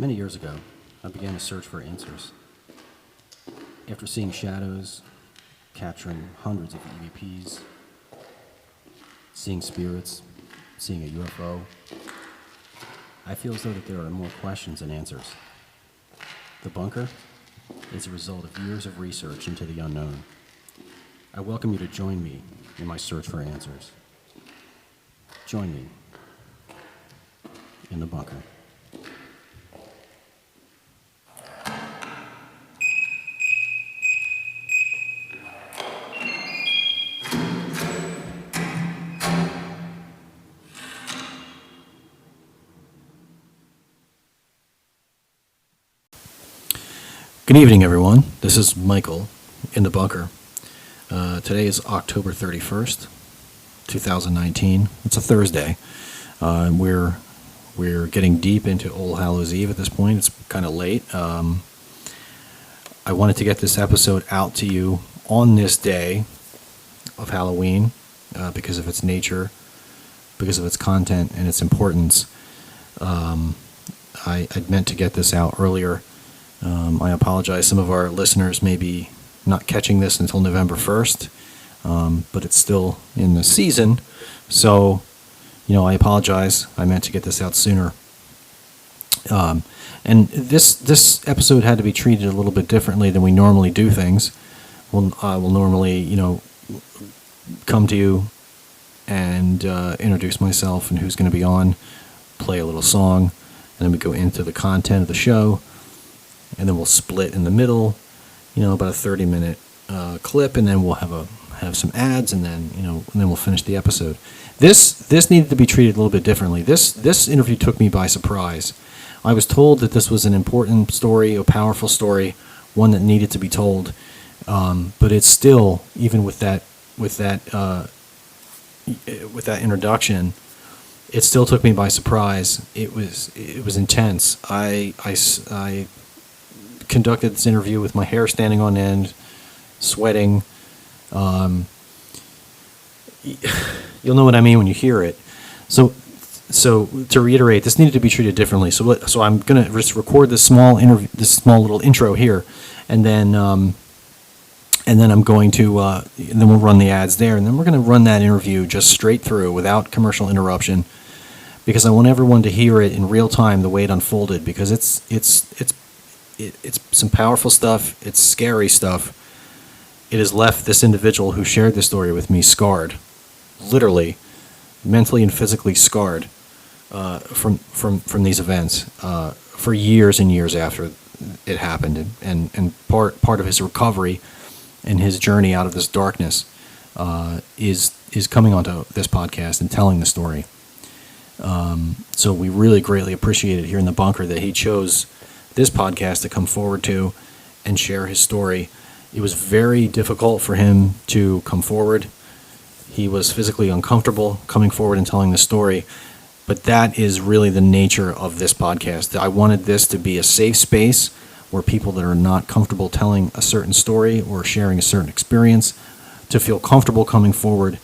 Many years ago, I began a search for answers. After seeing shadows, capturing hundreds of EVPs, seeing spirits, seeing a UFO, I feel as though that there are more questions than answers. The bunker is a result of years of research into the unknown. I welcome you to join me in my search for answers. Join me in the bunker. Good evening, everyone. This is Michael in the bunker. Today is October 31st, 2019. It's a Thursday. We're getting deep into All Hallows Eve at this point. It's kind of late. I wanted to get this episode out to you on this day of Halloween because of its nature, because of its content and its importance. I'd meant to get this out earlier. I apologize. Some of our listeners may be not catching this until November 1st, but it's still in the season. So, I apologize. I meant to get this out sooner. And this episode had to be treated a little bit differently than we normally do things. I will normally, come to you and introduce myself and who's going to be on, play a little song, and then we go into the content of the show. And then we'll split in the middle, about a 30-minute clip, and then we'll have some ads, and then we'll finish the episode. This needed to be treated a little bit differently. This interview took me by surprise. I was told that this was an important story, a powerful story, one that needed to be told, but it's still, even with that introduction, it still took me by surprise. It was intense. I conducted this interview with my hair standing on end, sweating. You'll know what I mean when you hear it. So to reiterate, this needed to be treated differently. So I'm gonna just record this small little intro here, and then I'm going to and then we'll run the ads there, and then we're gonna run that interview just straight through without commercial interruption, because I want everyone to hear it in real time the way it unfolded, because it's some powerful stuff. It's scary stuff. It has left this individual who shared this story with me scarred, literally, mentally and physically scarred from these events for years and years after it happened. And part of his recovery and his journey out of this darkness is coming onto this podcast and telling the story. So we really greatly appreciate it here in the bunker that he chose this podcast to come forward to and share his story. It was very difficult for him to come forward. He was physically uncomfortable coming forward and telling the story, but that is really the nature of this podcast. I wanted this to be a safe space where people that are not comfortable telling a certain story or sharing a certain experience to feel comfortable coming forward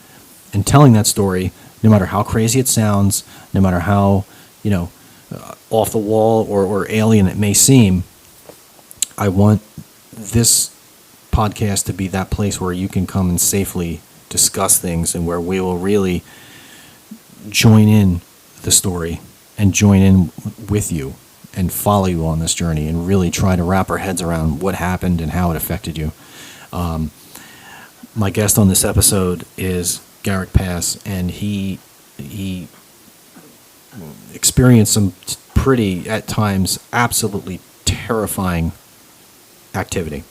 and telling that story, no matter how crazy it sounds, no matter how, off the wall or alien it may seem. I want this podcast to be that place where you can come and safely discuss things, and where we will really join in the story and join in with you and follow you on this journey and really try to wrap our heads around what happened and how it affected you. My guest on this episode is Garrick Pass, and he experienced some pretty, at times, absolutely terrifying activity.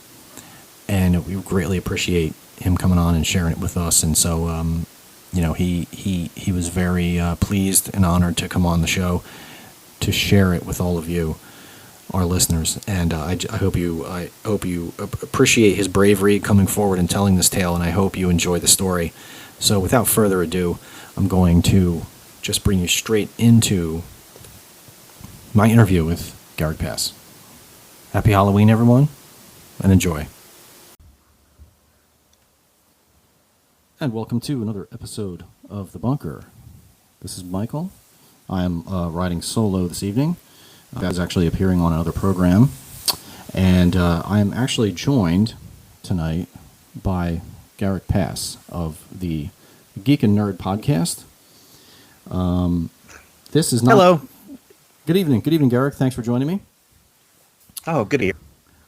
And we greatly appreciate him coming on and sharing it with us. And so, he was very pleased and honored to come on the show to share it with all of you, our listeners. And I hope you appreciate his bravery coming forward and telling this tale, and I hope you enjoy the story. So without further ado, I'm going to just bring you straight into my interview with Garrick Pass. Happy Halloween, everyone, and enjoy. And welcome to another episode of The Bunker. This is Michael. I am riding solo this evening. Is actually appearing on another program. And I am actually joined tonight by Garrick Pass of the Geek and Nerd podcast. This is not... Hello. Good evening. Good evening, Garrick. Thanks for joining me. Oh, good evening.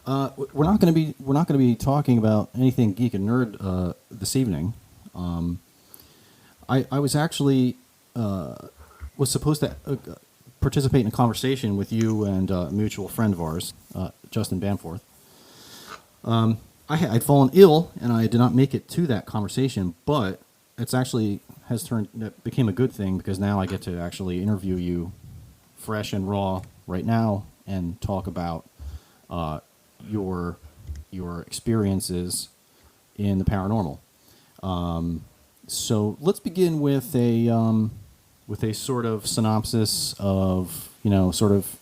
We're not going to be talking about anything geek and nerd this evening. I was actually was supposed to participate in a conversation with you and a mutual friend of ours, Justin Banforth. I'd fallen ill and I did not make it to that conversation, but it's actually became a good thing because now I get to actually interview you fresh and raw right now and talk about your experiences in the paranormal. So let's begin with a sort of synopsis of sort of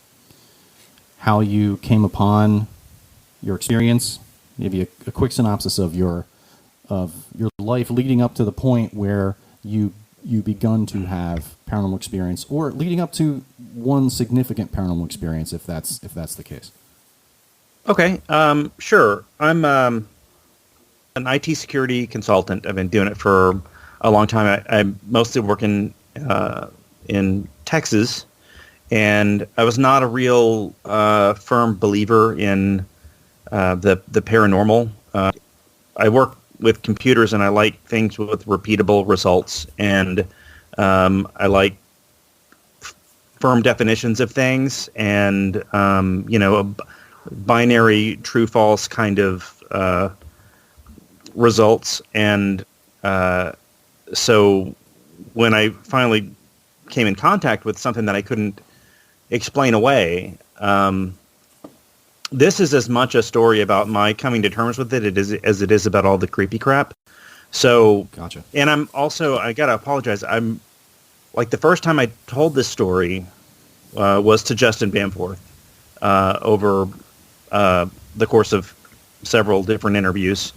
how you came upon your experience. Maybe a quick synopsis of your life leading up to the point where you begun to have paranormal experience, or leading up to one significant paranormal experience, if that's the case. Okay, sure. I'm an IT security consultant. I've been doing it for a long time. I mostly work in Texas, and I was not a real firm believer in the paranormal. I work with computers, and I like things with repeatable results, and I like firm definitions of things, and binary true-false kind of results. And so when I finally came in contact with something that I couldn't explain away, this is as much a story about my coming to terms with it as it is about all the creepy crap. So, Gotcha. And I got to apologize. I'm like, the first time I told this story was to Justin Banforth over the course of several different interviews.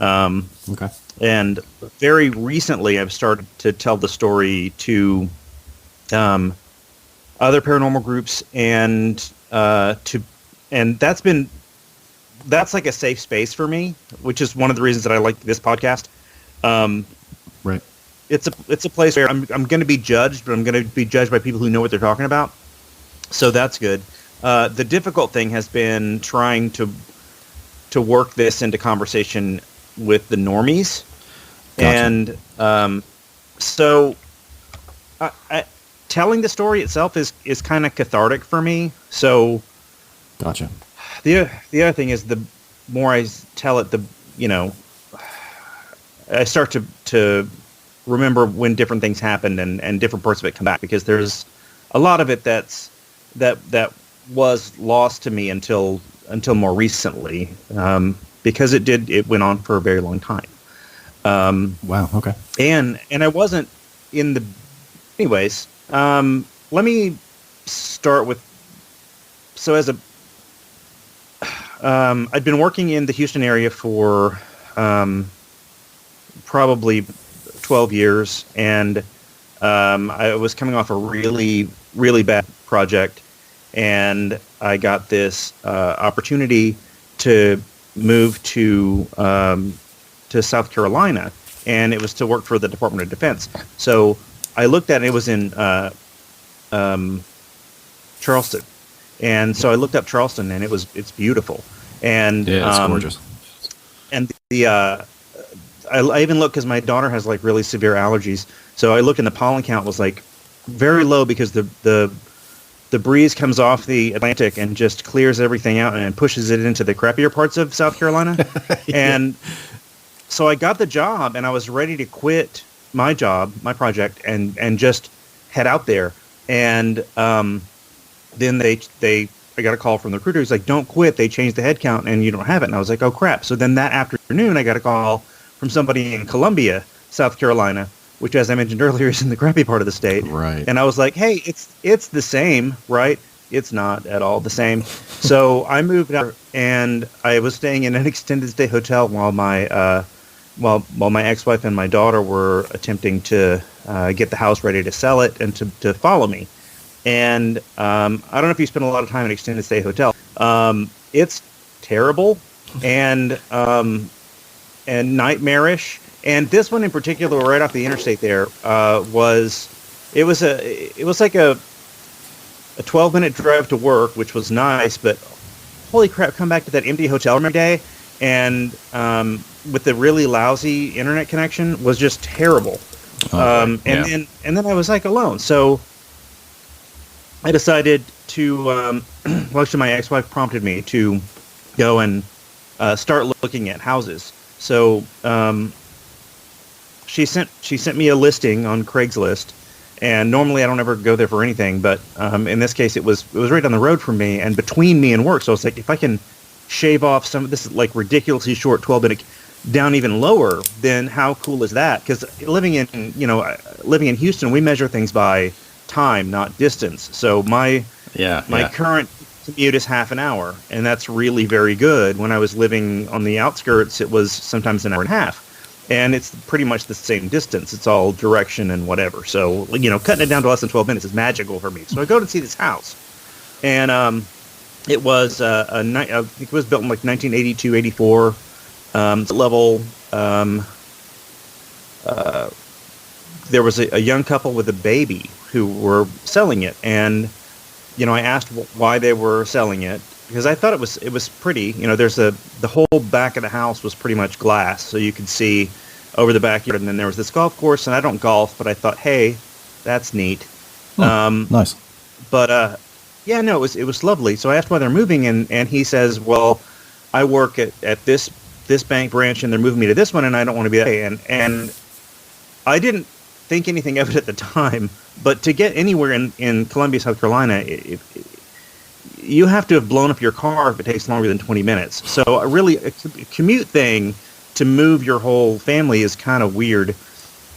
Okay. And very recently, I've started to tell the story to other paranormal groups, and that's like a safe space for me, which is one of the reasons that I like this podcast. Right. It's a place where I'm going to be judged, but I'm going to be judged by people who know what they're talking about. So that's good. The difficult thing has been trying to work this into conversation with the normies. Gotcha. And so telling the story itself is kind of cathartic for me. So gotcha. The other thing is, the more I tell it, I start to remember when different things happened and different parts of it come back, because there's a lot of it that was lost to me until more recently, because it went on for a very long time. Wow. Okay. And I wasn't in the... Anyways, let me start with... So I'd been working in the Houston area for probably 12 years, and I was coming off a really, really bad project, and I got this opportunity to move to South Carolina, and it was to work for the Department of Defense. So I looked at it. It was in Charleston, and so I looked up Charleston, and it's beautiful, and yeah, it's gorgeous. And I even looked because my daughter has like really severe allergies, so I looked and the pollen count was like very low, because the breeze comes off the Atlantic and just clears everything out and pushes it into the crappier parts of South Carolina. Yeah. And so I got the job, and I was ready to quit my job, my project, and just head out there. And then I got a call from the recruiter. He's like, "Don't quit. They changed the head count and you don't have it." And I was like, "Oh crap." So then that afternoon I got a call from somebody in Columbia, South Carolina, which, as I mentioned earlier, is in the crappy part of the state. Right. And I was like, "Hey, it's the same, right?" It's not at all the same. So I moved out, and I was staying in an extended stay hotel while my ex-wife and my daughter were attempting to get the house ready to sell it and to follow me. and I don't know if you spend a lot of time in extended stay hotel. It's terrible and nightmarish. And this one in particular, right off the interstate, there was like a 12-minute drive to work, which was nice, but holy crap, come back to that empty hotel room every day, and with the really lousy internet connection was just terrible. Oh, yeah. And then I was like alone, so I decided to. Well, actually, my ex-wife prompted me to go and start looking at houses. So she sent me a listing on Craigslist, and normally I don't ever go there for anything, but in this case it was right down the road from me and between me and work. So it's like, if I can shave off some of this like ridiculously short 12-minute down even lower, then how cool is that? Because living in Houston, we measure things by time, not distance. So my current commute is half an hour, and that's really very good. When I was living on the outskirts, it was sometimes an hour and a half. And it's pretty much the same distance. It's all direction and whatever. So, cutting it down to less than 12 minutes is magical for me. So I go to see this house. And it was I think it was built in like 1982, 84. Level. There was a young couple with a baby who were selling it. And, I asked why they were selling it, because I thought it was pretty. There's the whole back of the house was pretty much glass, so you could see over the backyard. And then there was this golf course, and I don't golf, but I thought, hey, that's neat. Nice. But yeah, no, it was lovely. So I asked why they're moving, and he says, well, I work at this bank branch, and they're moving me to this one, and I don't want to be that. And I didn't think anything of it at the time, but to get anywhere in Columbia, South Carolina, you have to have blown up your car if it takes longer than 20 minutes. So a commute thing to move your whole family is kind of weird.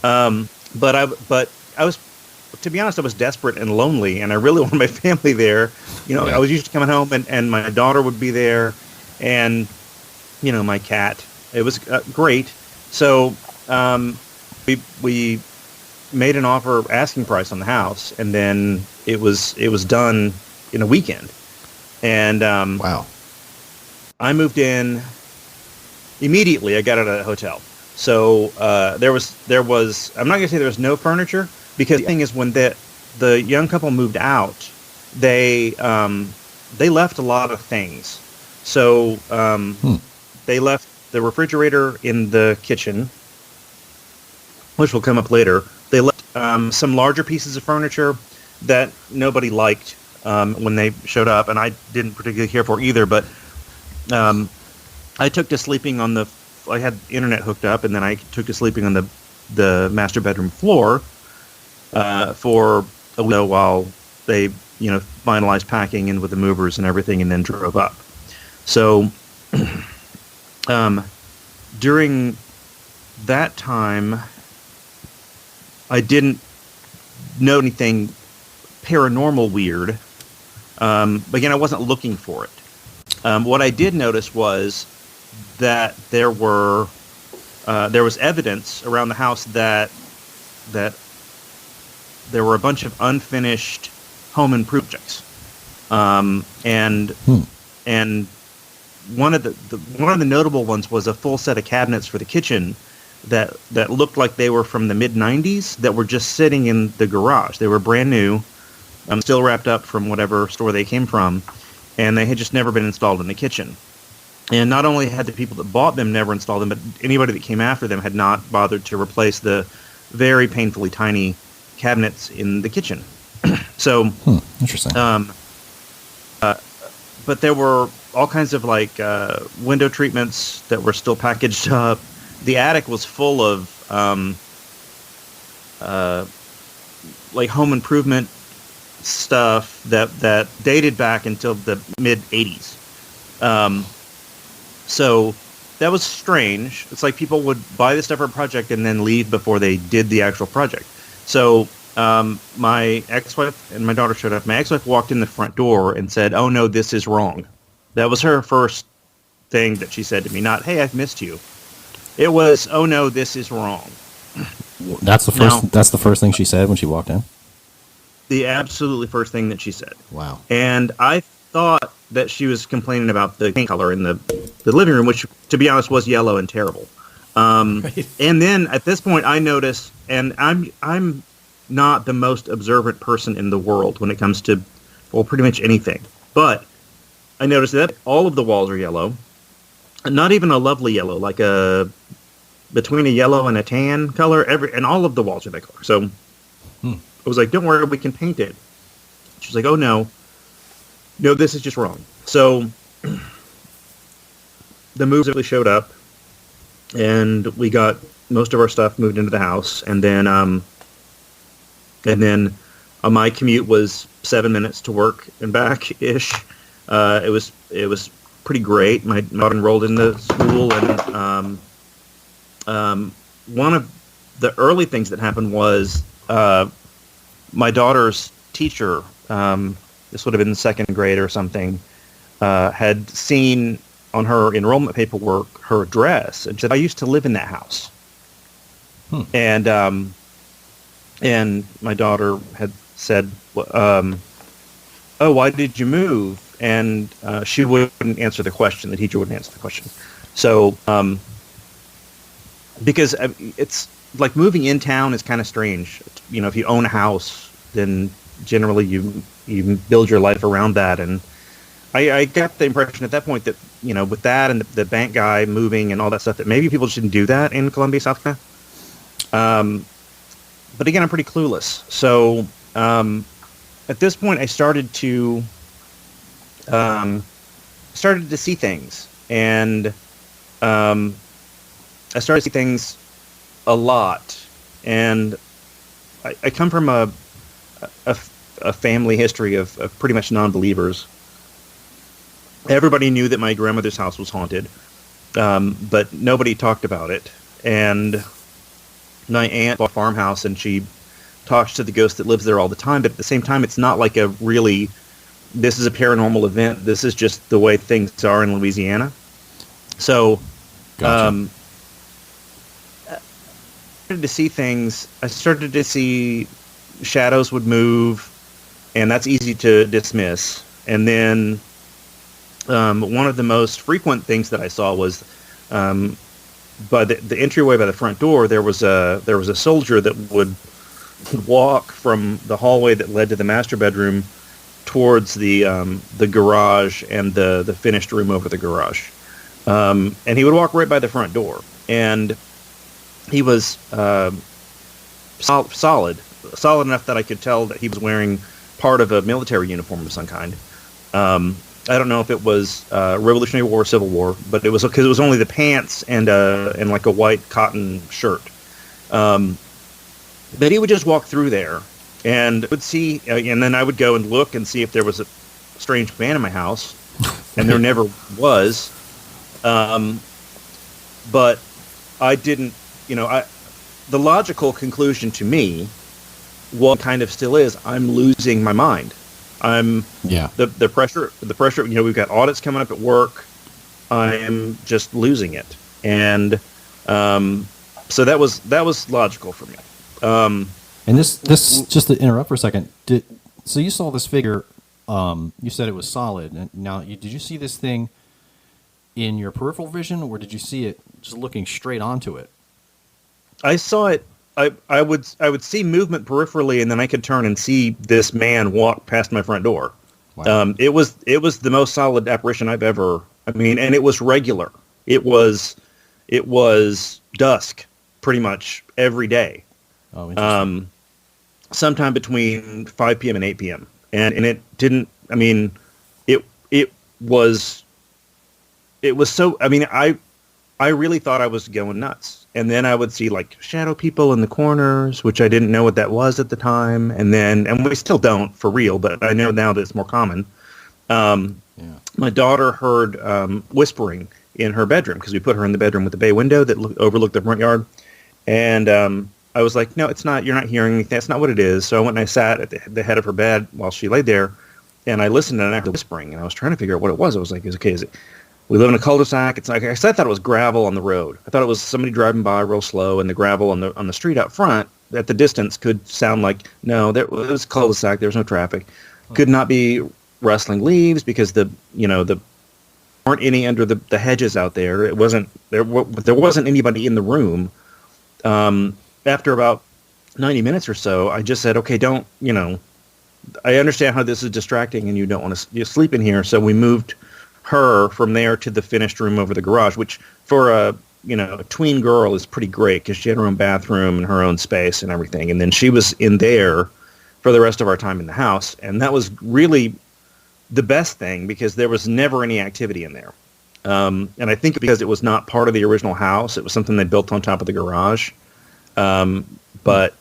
But I was, to be honest, I was desperate and lonely, and I really wanted my family there. I was used to coming home, and my daughter would be there, and my cat. It was great. So we made an offer asking price on the house, and then it was done in a weekend. And wow. I moved in immediately. I got out of the hotel. So there was I'm not gonna say there was no furniture, because the thing is, when the young couple moved out, they left a lot of things. So they left the refrigerator in the kitchen, which will come up later. They left some larger pieces of furniture that nobody liked when they showed up, and I didn't particularly care for either. But I took to sleeping on I had internet hooked up, and then I took to sleeping on the master bedroom floor for a week while they finalized packing in with the movers and everything, and then drove up. So during that time, I didn't know anything paranormal weird. But again, I wasn't looking for it. What I did notice was that there was evidence around the house that there were a bunch of unfinished home improvements, and one of the notable ones was a full set of cabinets for the kitchen that looked like they were from the mid-90s, that were just sitting in the garage. They were brand new, still wrapped up from whatever store they came from, and they had just never been installed in the kitchen. And not only had the people that bought them never installed them, but anybody that came after them had not bothered to replace the very painfully tiny cabinets in the kitchen. So interesting. But there were all kinds of window treatments that were still packaged up. The attic was full of home improvement stuff that dated back until the mid 80s. So that was strange. It's like people would buy this stuff for a project and then leave before they did the actual project. So my ex-wife and my daughter showed up. My ex-wife walked in the front door and said, "Oh no, this is wrong." That was her first thing that she said to me. Not, "Hey, I've missed you." It was, "Oh no, this is wrong." That's the first thing she said when she walked in? the absolutely first thing that she said. Wow. And I thought that she was complaining about the paint color in the living room, which, to be honest, was yellow and terrible. Right. And then at this point, I noticed, and I'm not the most observant person in the world when it comes to, well, pretty much anything. But I noticed that all of the walls are yellow, and not even a lovely yellow, like between a yellow and a tan color. And all of the walls are that color. So I was like, "Don't worry, we can paint it." She's like, "Oh no, this is just wrong." So the moves really showed up, and we got most of our stuff moved into the house, and then my commute was 7 minutes to work and back ish. It was pretty great. My daughter enrolled in the school, and one of the early things that happened was my daughter's teacher. This would have been second grade or something. Had seen on her enrollment paperwork her address, and said, "I used to live in that house." And my daughter had said, "Oh, why did you move?" And she wouldn't answer the question. The teacher wouldn't answer the question. So, because it's like moving in town is kind of strange. If you own a house, then generally you build your life around that. And I got the impression at that point that, with that and the bank guy moving and all that stuff, that maybe people shouldn't do that in Columbia, South Carolina. But again, I'm pretty clueless. So at this point, I started to see things, and I started to see things a lot. And I come from a family history of pretty much non-believers. Everybody knew that my grandmother's house was haunted, but nobody talked about it. And my aunt bought a farmhouse, and she talks to the ghost that lives there all the time. But at the same time, it's not like this is a paranormal event. This is just the way things are in Louisiana. So, Gotcha. I started to see things. I started to see shadows would move, and that's easy to dismiss. And then one of the most frequent things that I saw was by the entryway by the front door. There was a soldier that would walk from the hallway that led to the master bedroom towards the garage and the finished room over the garage. And he would walk right by the front door, and he was solid enough that I could tell that he was wearing part of a military uniform of some kind. I don't know if it was Revolutionary War or Civil War, but it was because it was only the pants and like a white cotton shirt. But he would just walk through there, and would see, and then I would go and look and see if there was a strange man in my house, and there never was. But I didn't, the logical conclusion to me, what kind of still is, I'm losing my mind. The pressure, we've got audits coming up at work. I am just losing it. And so that was logical for me. And this just to interrupt for a second. So you saw this figure, you said it was solid. And now did you see this thing in your peripheral vision, or did you see it just looking straight onto it? I saw it. I would see movement peripherally, and then I could turn and see this man walk past my front door. Wow. It was the most solid apparition I've ever. I mean, and it was regular. It was dusk pretty much every day. Oh, interesting. Sometime between 5 p.m. and 8 p.m. And it didn't. I mean, it was so. I mean, I really thought I was going nuts. And then I would see like shadow people in the corners, which I didn't know what that was at the time. And we still don't for real, but I know now that it's more common. My daughter heard whispering in her bedroom, because we put her in the bedroom with the bay window that overlooked the front yard. And I was like, no, it's not. You're not hearing anything. That's not what it is. So I went and I sat at the head of her bed while she lay there, and I listened and I heard whispering, and I was trying to figure out what it was. I was like, is it? We live in a cul-de-sac. It's like I thought it was gravel on the road. I thought it was somebody driving by real slow, and the gravel on the street out front at the distance could sound like, no, it was cul-de-sac. There was no traffic. Could not be rustling leaves because the weren't any under the hedges out there. It wasn't there. There wasn't anybody in the room. After about 90 minutes or so, I just said, okay, don't, I understand how this is distracting and you don't want to sleep in here. So we moved her from there to the finished room over the garage, which for a tween girl is pretty great because she had her own bathroom and her own space and everything. And then she was in there for the rest of our time in the house. And that was really the best thing because there was never any activity in there. And I think because it was not part of the original house, it was something they built on top of the garage. But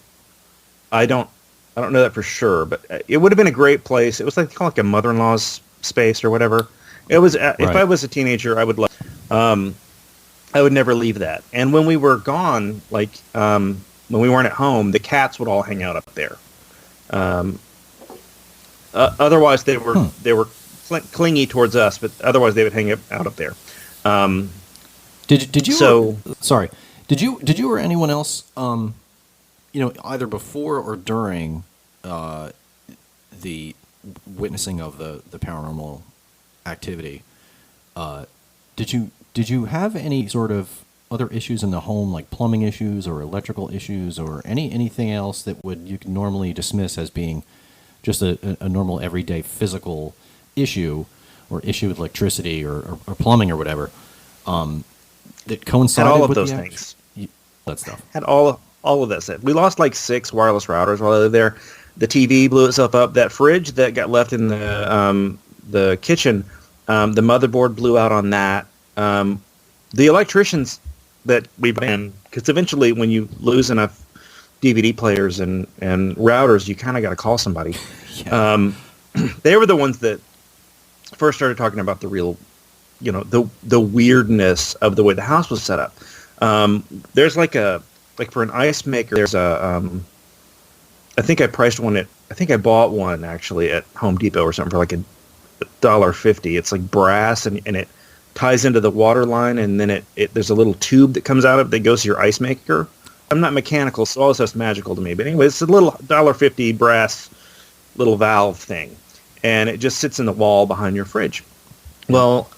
I don't know that for sure, but it would have been a great place. It was like a mother-in-law's space or whatever. It was, if I was a teenager, I would I would never leave that. And when we were gone, when we weren't at home, the cats would all hang out up there. Otherwise they were clingy towards us, but otherwise they would hang out up there. Did you? So sorry. Did you or anyone else, either before or during the witnessing of the paranormal activity, did you have any sort of other issues in the home, like plumbing issues or electrical issues or anything else that you could normally dismiss as being just a normal everyday physical issue or issue with electricity or plumbing or whatever, that coincided had all of with those things. That stuff. Had all of that stuff. We lost 6 wireless routers while I lived there. The TV blew itself up. That fridge that got left in the kitchen, the motherboard blew out on that. The electricians that we brought in, because eventually when you lose enough DVD players and routers, you kind of got to call somebody. Yeah. They were the ones that first started talking about the real, the weirdness of the way the house was set up. There's for an ice maker, there's I think I bought one actually at Home Depot or something for $1.50. It's like brass and it ties into the water line, and then there's a little tube that comes out of it that goes to your ice maker. I'm not mechanical, so all this stuff's magical to me. But anyway, it's a little $1.50 brass little valve thing, and it just sits in the wall behind your fridge. Well,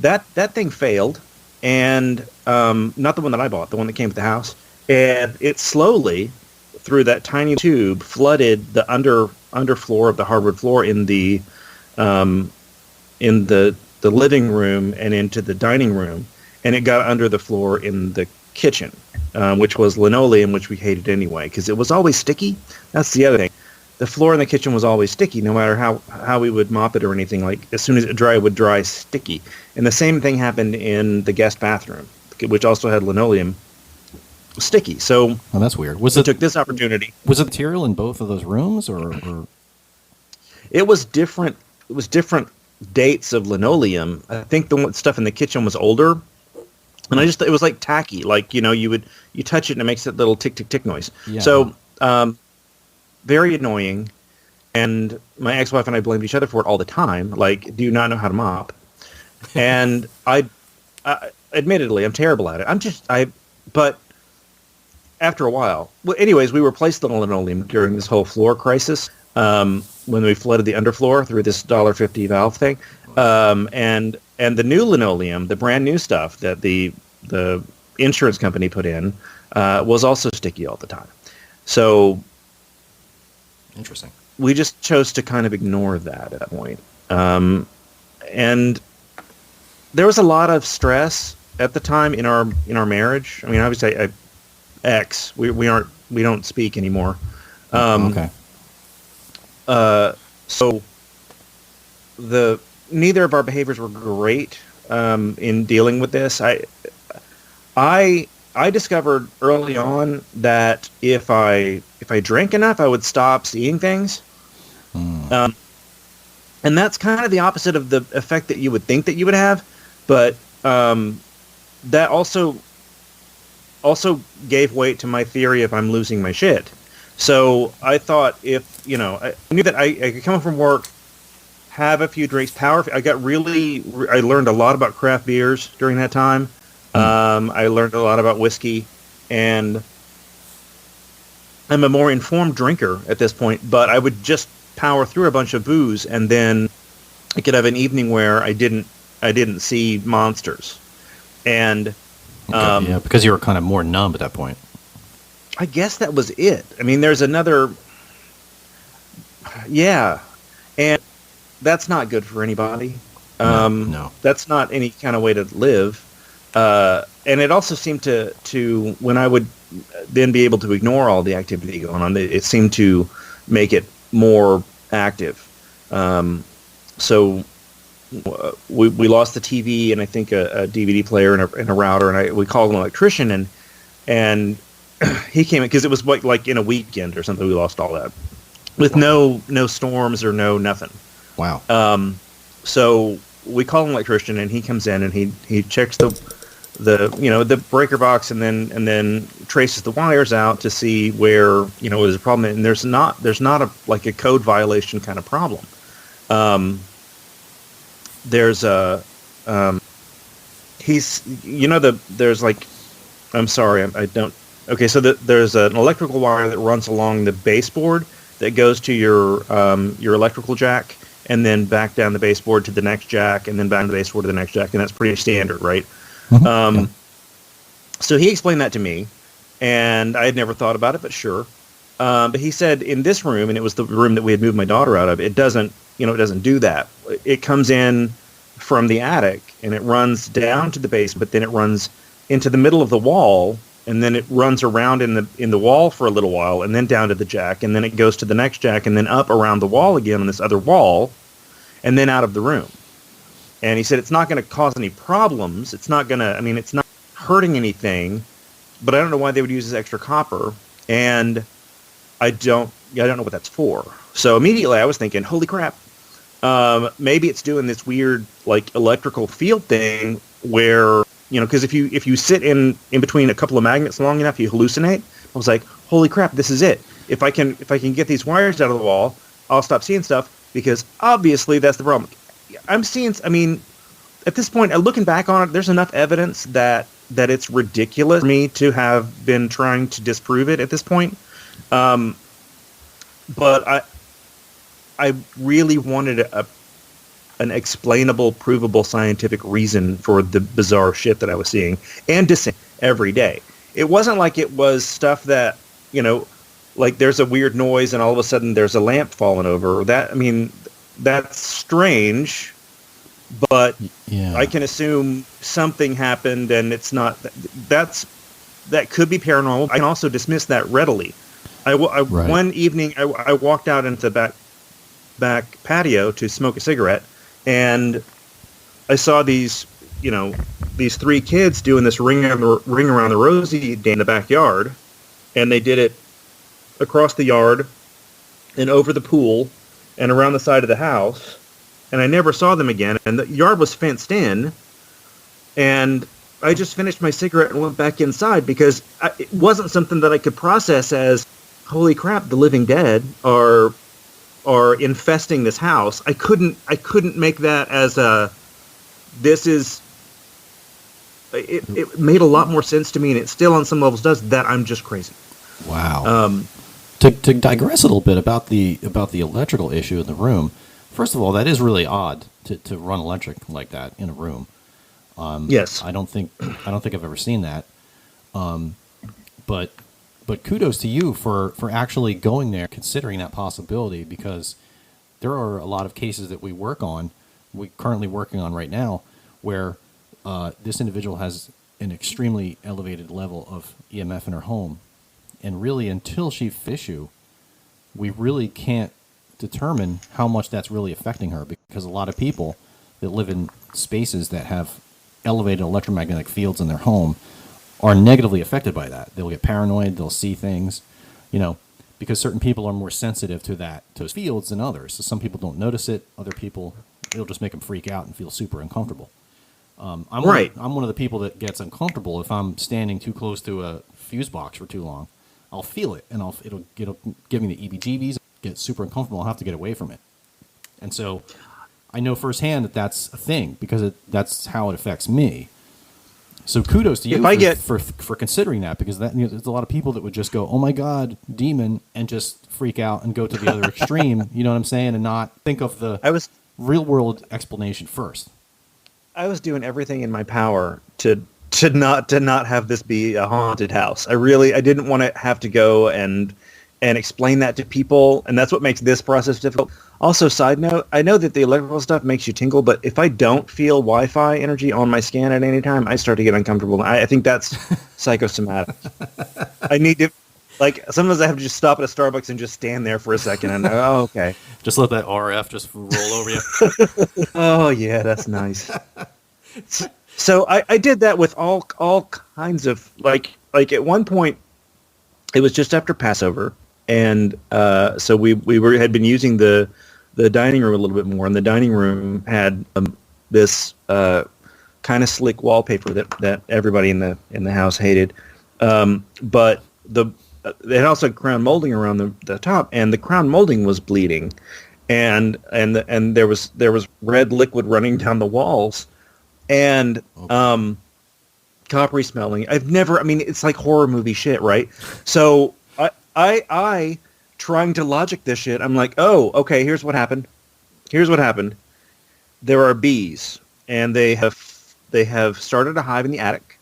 that thing failed, and not the one that I bought, the one that came with the house, and it slowly, through that tiny tube, flooded the underfloor of the hardwood floor in the living room and into the dining room, and it got under the floor in the kitchen, which was linoleum, which we hated anyway because it was always sticky. That's the other thing. The floor in the kitchen was always sticky, no matter how we would mop it or anything. As soon as it dried, it would dry sticky. And the same thing happened in the guest bathroom, which also had linoleum, sticky. So that's weird. We took this opportunity. Was the material in both of those rooms, or? It was different. It was different dates of linoleum. I think the stuff in the kitchen was older, and it was like tacky. You touch it and it makes that little tick tick tick noise. Yeah. So very annoying. And my ex-wife and I blamed each other for it all the time. Do you not know how to mop? And I admittedly, I'm terrible at it. But after a while, anyways, we replaced the linoleum during this whole floor crisis. When we flooded the underfloor through this $1.50 valve thing, and the new linoleum, the brand new stuff that the insurance company put in, was also sticky all the time. So interesting. We just chose to kind of ignore that at that point, and there was a lot of stress at the time in our marriage. I mean, obviously, we don't speak anymore. Okay. So neither of our behaviors were great in dealing with this. I discovered early on that if I drank enough, I would stop seeing things. And that's kind of the opposite of the effect that you would think that you would have, but that also gave weight to my theory of I'm losing my shit. So I thought I knew that I could come home from work, have a few drinks, I learned a lot about craft beers during that time. I learned a lot about whiskey, and I'm a more informed drinker at this point, but I would just power through a bunch of booze, and then I could have an evening where I didn't see monsters, and Okay, yeah, because you were kind of more numb at that point. I guess that was it. I mean, there's another, yeah, and that's not good for anybody. No, no. That's not any kind of way to live. And it also seemed to when I would then be able to ignore all the activity going on, it seemed to make it more active. So we lost the TV and I think a DVD player and a router, and we called an electrician, and he came in because it was like in a weekend or something. We lost all that with no storms or no nothing. Wow. So we call an electrician, and he comes in and he checks the breaker box, and then traces the wires out to see where there's a problem. And there's not a code violation kind of problem. There's a there's like, I'm sorry, I don't. Okay, so there's an electrical wire that runs along the baseboard that goes to your electrical jack, and then back down the baseboard to the next jack, and then back to the baseboard to the next jack, and that's pretty standard, right? Yeah. So he explained that to me, and I had never thought about it, but sure. But he said in this room, and it was the room that we had moved my daughter out of, it doesn't do that. It comes in from the attic, and it runs down to the base, but then it runs into the middle of the wall, and then it runs around in the wall for a little while, and then down to the jack, and then it goes to the next jack, and then up around the wall again on this other wall, and then out of the room. And he said it's not going to cause any problems. It's not hurting anything, but I don't know why they would use this extra copper, and I don't know what that's for. So immediately I was thinking, holy crap, maybe it's doing this weird like electrical field thing where, because if you sit in between a couple of magnets long enough, you hallucinate. I was like, holy crap, this is it. If I can get these wires out of the wall, I'll stop seeing stuff, because obviously that's the problem. At this point, looking back on it, there's enough evidence that it's ridiculous for me to have been trying to disprove it at this point. But I really wanted an explainable, provable scientific reason for the bizarre shit that I was seeing and dissing every day. It wasn't like it was stuff that, like there's a weird noise and all of a sudden there's a lamp falling over. That's strange, but Yeah. I can assume something happened, and it's not. That could be paranormal. I can also dismiss that readily. Right. One evening, I walked out into the back patio to smoke a cigarette, and I saw these three kids doing this ring around the rosy in the backyard, and they did it across the yard and over the pool and around the side of the house, and I never saw them again, and the yard was fenced in, and I just finished my cigarette and went back inside because it wasn't something that I could process as, holy crap, the living dead are infesting this house. I couldn't make that as it made a lot more sense to me, and it still on some levels does, that I'm just crazy. Wow. To digress a little bit about the electrical issue in the room. First of all, that is really odd to run electric like that in a room. Yes. I don't think I've ever seen that. But kudos to you for actually going there, considering that possibility, because there are a lot of cases that we're currently working on right now, where this individual has an extremely elevated level of EMF in her home. And really, until she fish you, we really can't determine how much that's really affecting her, because a lot of people that live in spaces that have elevated electromagnetic fields in their home are negatively affected by that. They'll get paranoid, they'll see things, because certain people are more sensitive to those fields than others. So some people don't notice it, other people, it'll just make them freak out and feel super uncomfortable. I'm one of the people that gets uncomfortable if I'm standing too close to a fuse box for too long. I'll feel it, and it'll give me the EBGBs, get super uncomfortable, I'll have to get away from it. And so I know firsthand that that's a thing, because that's how it affects me. So kudos to you If I get- for considering that, because that, there's a lot of people that would just go, "Oh my God, demon," and just freak out and go to the other extreme. You know what I'm saying, and not think of the real world explanation first. I was doing everything in my power to not have this be a haunted house. I didn't want to have to go and explain that to people, and that's what makes this process difficult. Also, side note, I know that the electrical stuff makes you tingle, but if I don't feel Wi-Fi energy on my skin at any time, I start to get uncomfortable. I think that's psychosomatic. I need to, like, sometimes I have to just stop at a Starbucks and just stand there for a second and, oh, okay. Just let that RF just roll over you. Oh, yeah, that's nice. So I did that with all kinds of, like at one point, it was just after Passover, and so we had been using the dining room a little bit more, and the dining room had this kind of slick wallpaper that everybody in the house hated, but it had also crown molding around the top, and the crown molding was bleeding, and there was red liquid running down the walls, and coppery smelling. It's like horror movie shit, right? So I trying to logic this shit. I'm like, oh, okay, here's what happened. There are bees, and they have started a hive in the attic,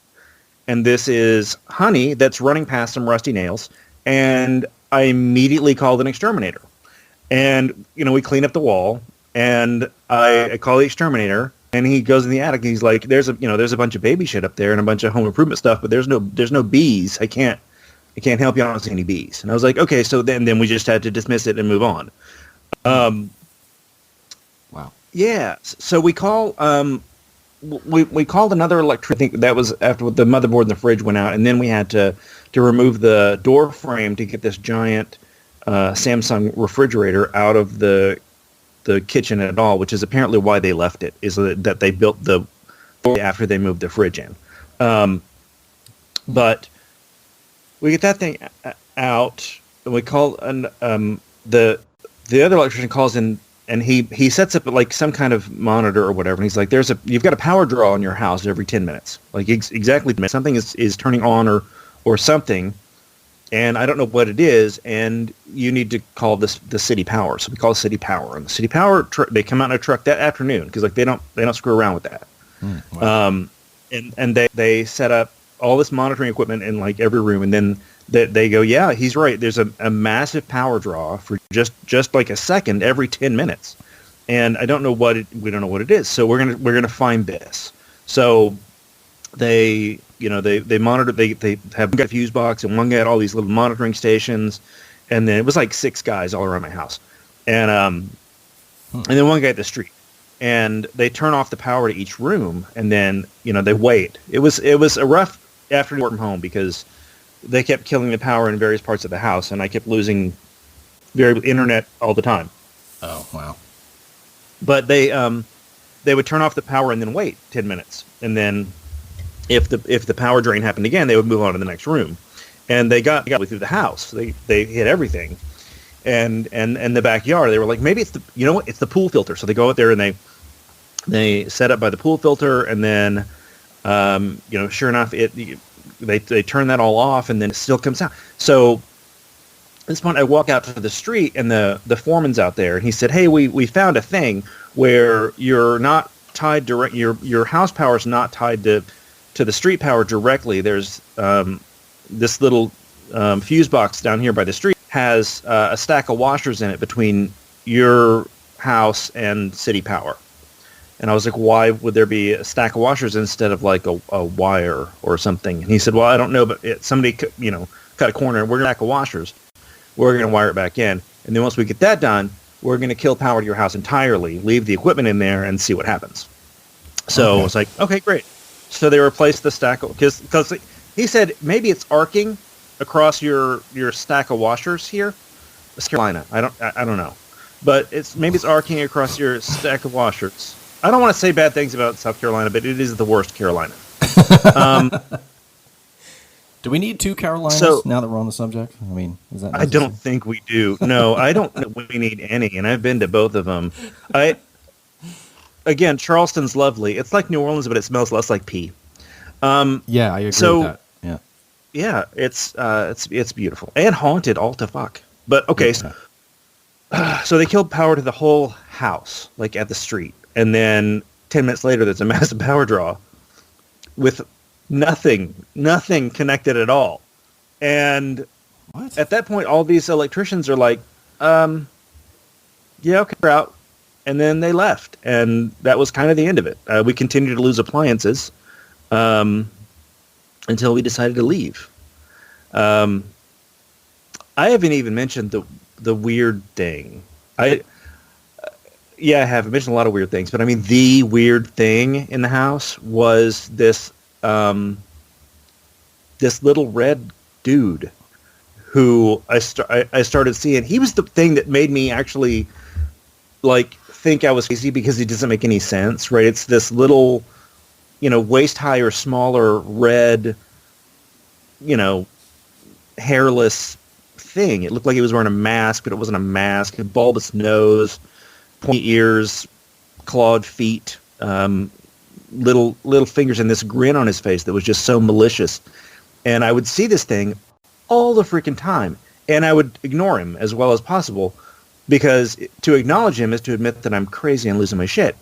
and this is honey that's running past some rusty nails, and I immediately called an exterminator. And, we clean up the wall, and I call the exterminator, and he goes in the attic, and he's like, there's a bunch of baby shit up there and a bunch of home improvement stuff, but there's no bees. I can't help you. I don't see any bees. And I was like, okay, so then we just had to dismiss it and move on. Wow. Yeah. So we called another electrician. I think that was after the motherboard and the fridge went out, and then we had to remove the door frame to get this giant Samsung refrigerator out of the kitchen at all, which is apparently why they left it, is that they built the after they moved the fridge in. But we get that thing out, and we call, and the other electrician calls in, and he sets up like some kind of monitor or whatever, and he's like, you've got a power draw in your house every 10 minutes, like exactly something is turning on or something. And I don't know what it is, and you need to call the city power. So we call city power, and the city power they come out in a truck that afternoon, because like they don't screw around with that. Wow. And they set up all this monitoring equipment in like every room, and then they go, yeah, he's right. There's a massive power draw for just like a second every 10 minutes, and we don't know what it is. So we're gonna find this. So they monitor. They have got a fuse box, and one got all these little monitoring stations, and then it was like 6 guys all around my house, and then one guy at the street, and they turn off the power to each room, and then they wait. It was a rough afternoon from home, because they kept killing the power in various parts of the house, and I kept losing internet all the time. Oh wow! But they would turn off the power and then wait 10 minutes, and then if the power drain happened again, they would move on to the next room, and they got through the house. They hit everything, and the backyard. They were like, maybe it's it's the pool filter. So they go out there and they set up by the pool filter, and then sure enough, they turn that all off, and then it still comes out. So at this point, I walk out to the street, and the foreman's out there, and he said, hey, we found a thing where you're not tied direct. Your house power is not tied to the street power directly. There's this little fuse box down here by the street has a stack of washers in it between your house and city power. And I was like, why would there be a stack of washers instead of like a wire or something? And he said, well, I don't know, but somebody cut a corner, and we're going to stack of washers. We're going to wire it back in. And then once we get that done, we're going to kill power to your house entirely, leave the equipment in there, and see what happens. So okay. I was like, okay, great. So they replaced the stack because he said maybe it's arcing across your stack of washers here. It's Carolina. I don't know, but maybe it's arcing across your stack of washers. I don't want to say bad things about South Carolina, but it is the worst Carolina. Do we need 2 Carolinas now that we're on the subject? I mean, is that necessary? I don't think we do. No, I don't think we need any, and I've been to both of them. Again, Charleston's lovely. It's like New Orleans, but it smells less like pee. Yeah, I agree So with that. Yeah. yeah, it's beautiful and haunted all to fuck. But okay, Yeah. so they killed power to the whole house, like at the street, and then 10 minutes later, there's a massive power draw with nothing connected at all. And What? at that point, all these electricians are like, yeah, okay, we're out. And then they left. And that was kind of the end of it. We continued to lose appliances until we decided to leave. I haven't even mentioned the weird thing. Yeah, I have. I mentioned a lot of weird things. But I mean, the weird thing in the house was this this little red dude who I started seeing. He was the thing that made me actually like think I was crazy because he doesn't make any sense, right? It's this little, waist high or smaller red, hairless thing. It looked like he was wearing a mask, but it wasn't a mask. A bulbous nose, pointy ears, clawed feet, little fingers, and this grin on his face that was just so malicious. And I would see this thing all the freaking time, and I would ignore him as well as possible, because to acknowledge him is to admit that I'm crazy and losing my shit.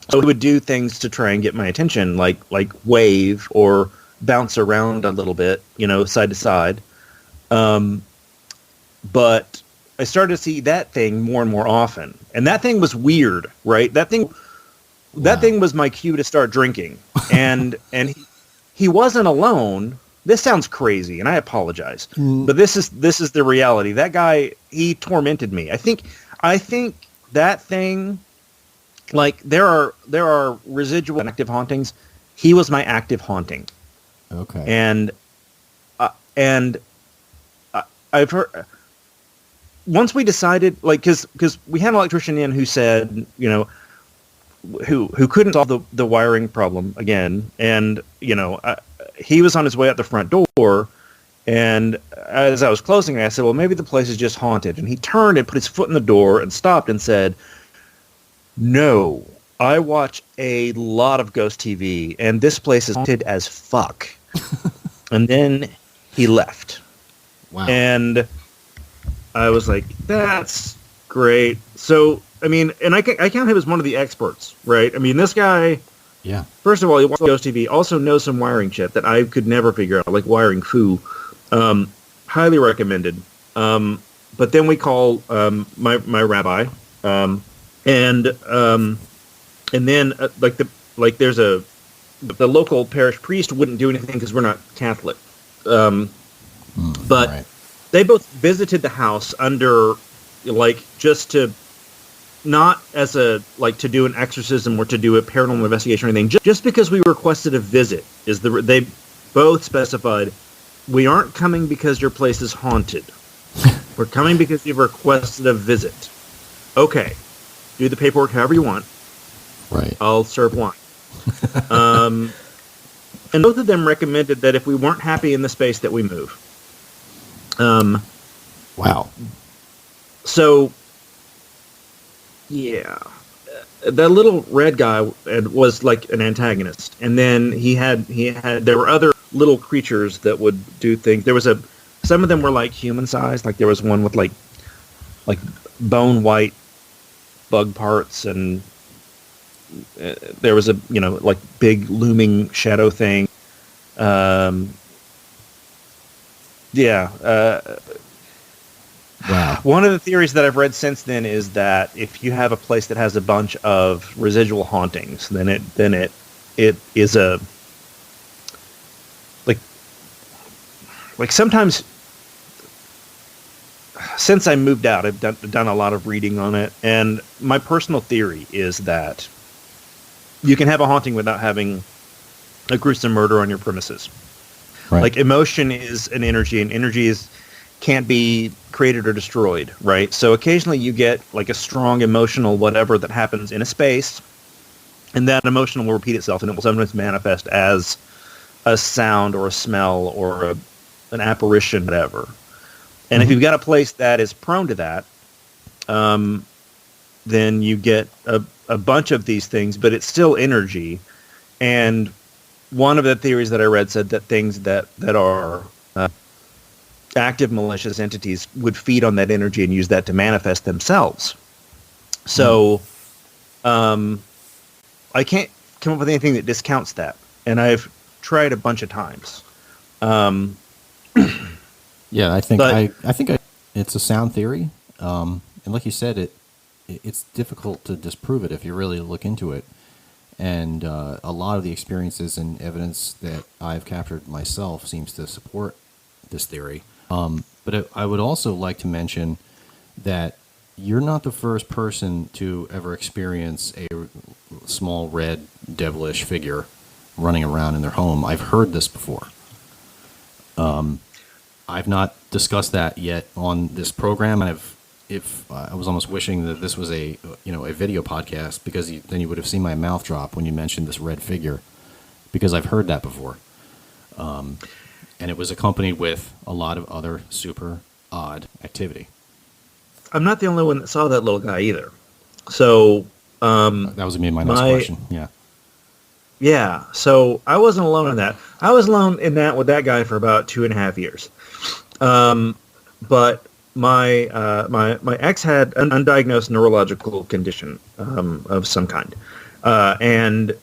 So he would do things to try and get my attention, like wave or bounce around a little bit, side to side. But I started to see that thing more and more often, and that thing was weird, right? That thing was my cue to start drinking, and he wasn't alone. This sounds crazy, and I apologize, but this is the reality. That guy, he tormented me. I think that thing, like there are residual active hauntings. He was my active haunting. Okay. And I've heard, once we decided, like, because we had an electrician in who said, who couldn't solve the wiring problem again, and he was on his way out the front door, and as I was closing, I said, well, maybe the place is just haunted. And he turned and put his foot in the door and stopped and said, no, I watch a lot of ghost TV, and this place is haunted as fuck. And then he left. Wow. And I was like, that's great. So, I mean, and I count him as one of the experts, right? I mean, this guy... Yeah. First of all, he watches Ghost TV. Also knows some wiring shit that I could never figure out, like wiring foo. Highly recommended. But then we call my rabbi, and then there's the local parish priest wouldn't do anything because we're not Catholic. But right. They both visited the house under, just to. Not as to do an exorcism or to do a paranormal investigation or anything. Just because we requested a visit they both specified, we aren't coming because your place is haunted. We're coming because you've requested a visit. Okay, do the paperwork however you want. Right. I'll serve wine. And both of them recommended that if we weren't happy in the space, that we move. Wow. So. Yeah, that little red guy was like an antagonist, and then there were other little creatures that would do things. There was some of them were like human sized, like there was one with like bone white bug parts, and there was a like big looming shadow thing. Wow. One of the theories that I've read since then is that if you have a place that has a bunch of residual hauntings, then it is a like sometimes since I moved out, I've done a lot of reading on it, and my personal theory is that you can have a haunting without having a gruesome murder on your premises. Right. Like emotion is an energy, and energy can't be created or destroyed, right? So occasionally you get like a strong emotional whatever that happens in a space, and that emotion will repeat itself, and it will sometimes manifest as a sound or a smell or an apparition, whatever. And if you've got a place that is prone to that, then you get a bunch of these things, but it's still energy. And one of the theories that I read said that things that are active malicious entities would feed on that energy and use that to manifest themselves. So I can't come up with anything that discounts that, and I've tried a bunch of times. Yeah, I think But- it's a sound theory, and like you said, it's difficult to disprove it if you really look into it. And a lot of the experiences and evidence that I've captured myself seems to support this theory. But I would also like to mention that you're not the first person to ever experience a small red devilish figure running around in their home. I've heard this before. I've not discussed that yet on this program, and I was almost wishing that this was a video podcast, because then you would have seen my mouth drop when you mentioned this red figure, because I've heard that before, and it was accompanied with a lot of other super odd activity. I'm not the only one that saw that little guy either. So That was gonna be my next question. Yeah. yeah, so I wasn't alone in that. I was alone in that with that guy for about 2.5 years. But my ex had an undiagnosed neurological condition of some kind, and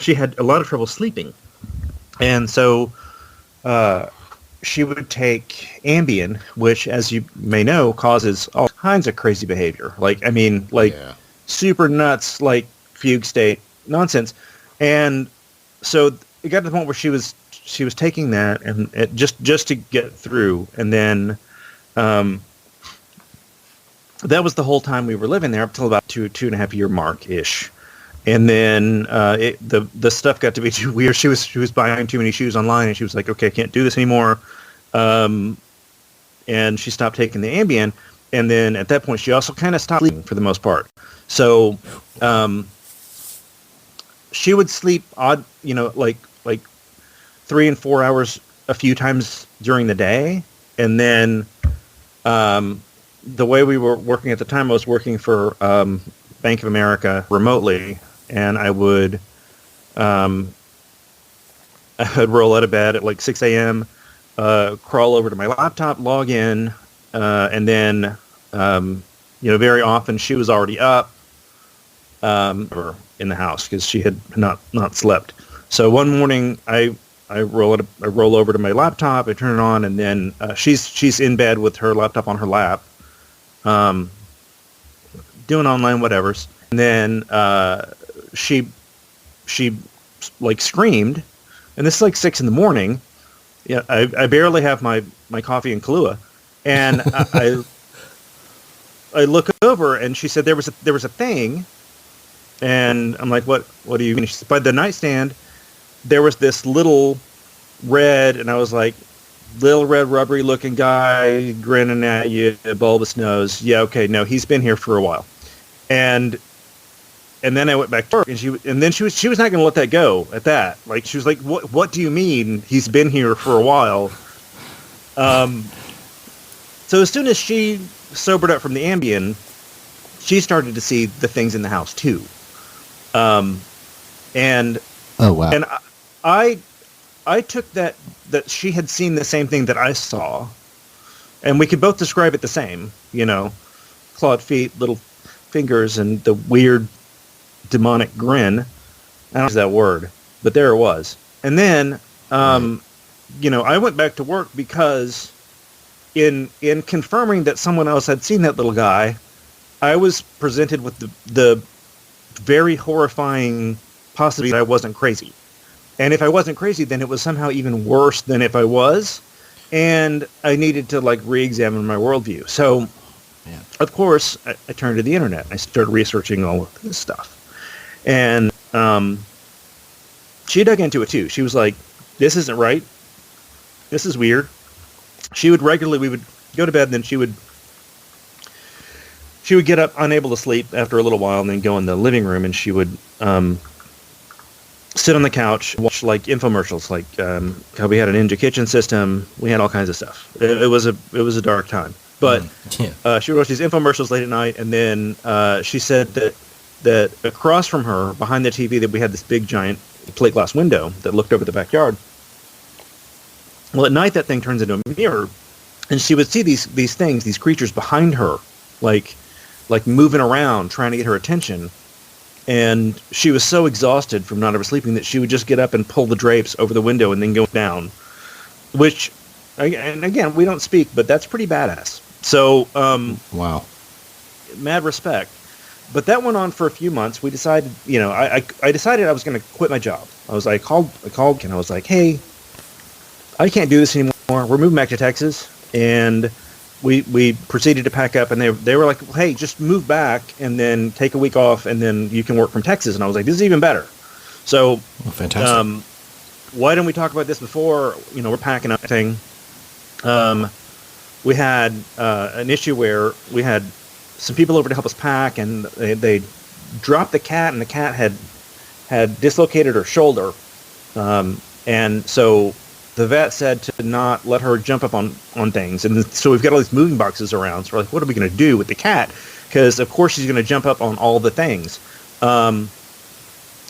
she had a lot of trouble sleeping, and so she would take Ambien, which, as you may know, causes all kinds of crazy behavior. Yeah. Super nuts, like fugue state nonsense. And so it got to the point where she was taking that, and just to get through, and then that was the whole time we were living there up till about 2.5 year mark ish. And then the stuff got to be too weird. She was buying too many shoes online, and she was like, okay, I can't do this anymore. And she stopped taking the Ambien. And then at that point, she also kind of stopped sleeping for the most part. So she would sleep odd, like 3 and 4 hours a few times during the day. And then the way we were working at the time, I was working for Bank of America remotely, and I would roll out of bed at like 6 a.m., crawl over to my laptop, log in, and then, very often she was already up or in the house because she had not slept. So one morning I roll over to my laptop, I turn it on, and then she's in bed with her laptop on her lap, doing online whatevers. And then she like screamed, and this is like 6 a.m. Yeah, I barely have my coffee and Kahlua, and I look over, and she said there was a thing, and I'm like, what do you mean? She said, by the nightstand there was this little red, and I was like, little red rubbery looking guy grinning at you, bulbous nose. Yeah, okay, no, he's been here for a while. And then I went back to work, and she was not going to let that go at that. Like, she was like, what do you mean he's been here for a while? So as soon as she sobered up from the Ambien, she started to see the things in the house too. And Oh wow. and I took that she had seen the same thing that I saw, and we could both describe it the same, clawed feet, little fingers, and the weird demonic grin. I don't use that word, but there it was. And then, I went back to work because in confirming that someone else had seen that little guy, I was presented with the very horrifying possibility that I wasn't crazy. And if I wasn't crazy, then it was somehow even worse than if I was. And I needed to re-examine my worldview. So, of course, I turned to the internet. I started researching all of this stuff. And she dug into it too. She was like, this isn't right. This is weird. We would go to bed, and then she would get up unable to sleep after a little while, and then go in the living room, and she would sit on the couch, watch infomercials, how we had a Ninja kitchen system. We had all kinds of stuff. It was a dark time, but she would watch these infomercials late at night, and then she said that across from her, behind the TV, that we had this big giant plate glass window that looked over the backyard. Well, at night that thing turns into a mirror, and she would see these things, these creatures behind her, like moving around, trying to get her attention. And she was so exhausted from not ever sleeping that she would just get up and pull the drapes over the window and then go down. Which, and again, we don't speak, but that's pretty badass. So, Wow. mad respect. But that went on for a few months. We decided, I decided I was going to quit my job. I called and I was like, hey, I can't do this anymore. We're moving back to Texas. And we proceeded to pack up, and they were like, hey, just move back and then take a week off, and then you can work from Texas. And I was like, this is even better. So, Fantastic. why didn't we talk about this before? We're packing up thing. We had an issue where we had some people over to help us pack, and they dropped the cat, and the cat had dislocated her shoulder. And so the vet said to not let her jump up on things. And so we've got all these moving boxes around. So we're like, what are we going to do with the cat? Because, of course, she's going to jump up on all the things.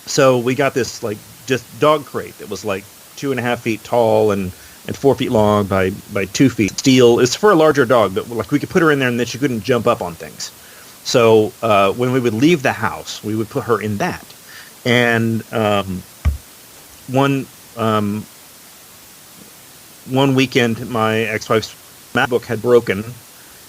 So we got this, just dog crate that was, 2.5 feet tall and 4 feet long by 2 feet. Steel. It's for a larger dog, but, we could put her in there and then she couldn't jump up on things. So when we would leave the house, we would put her in that. And one weekend, my ex-wife's MacBook had broken,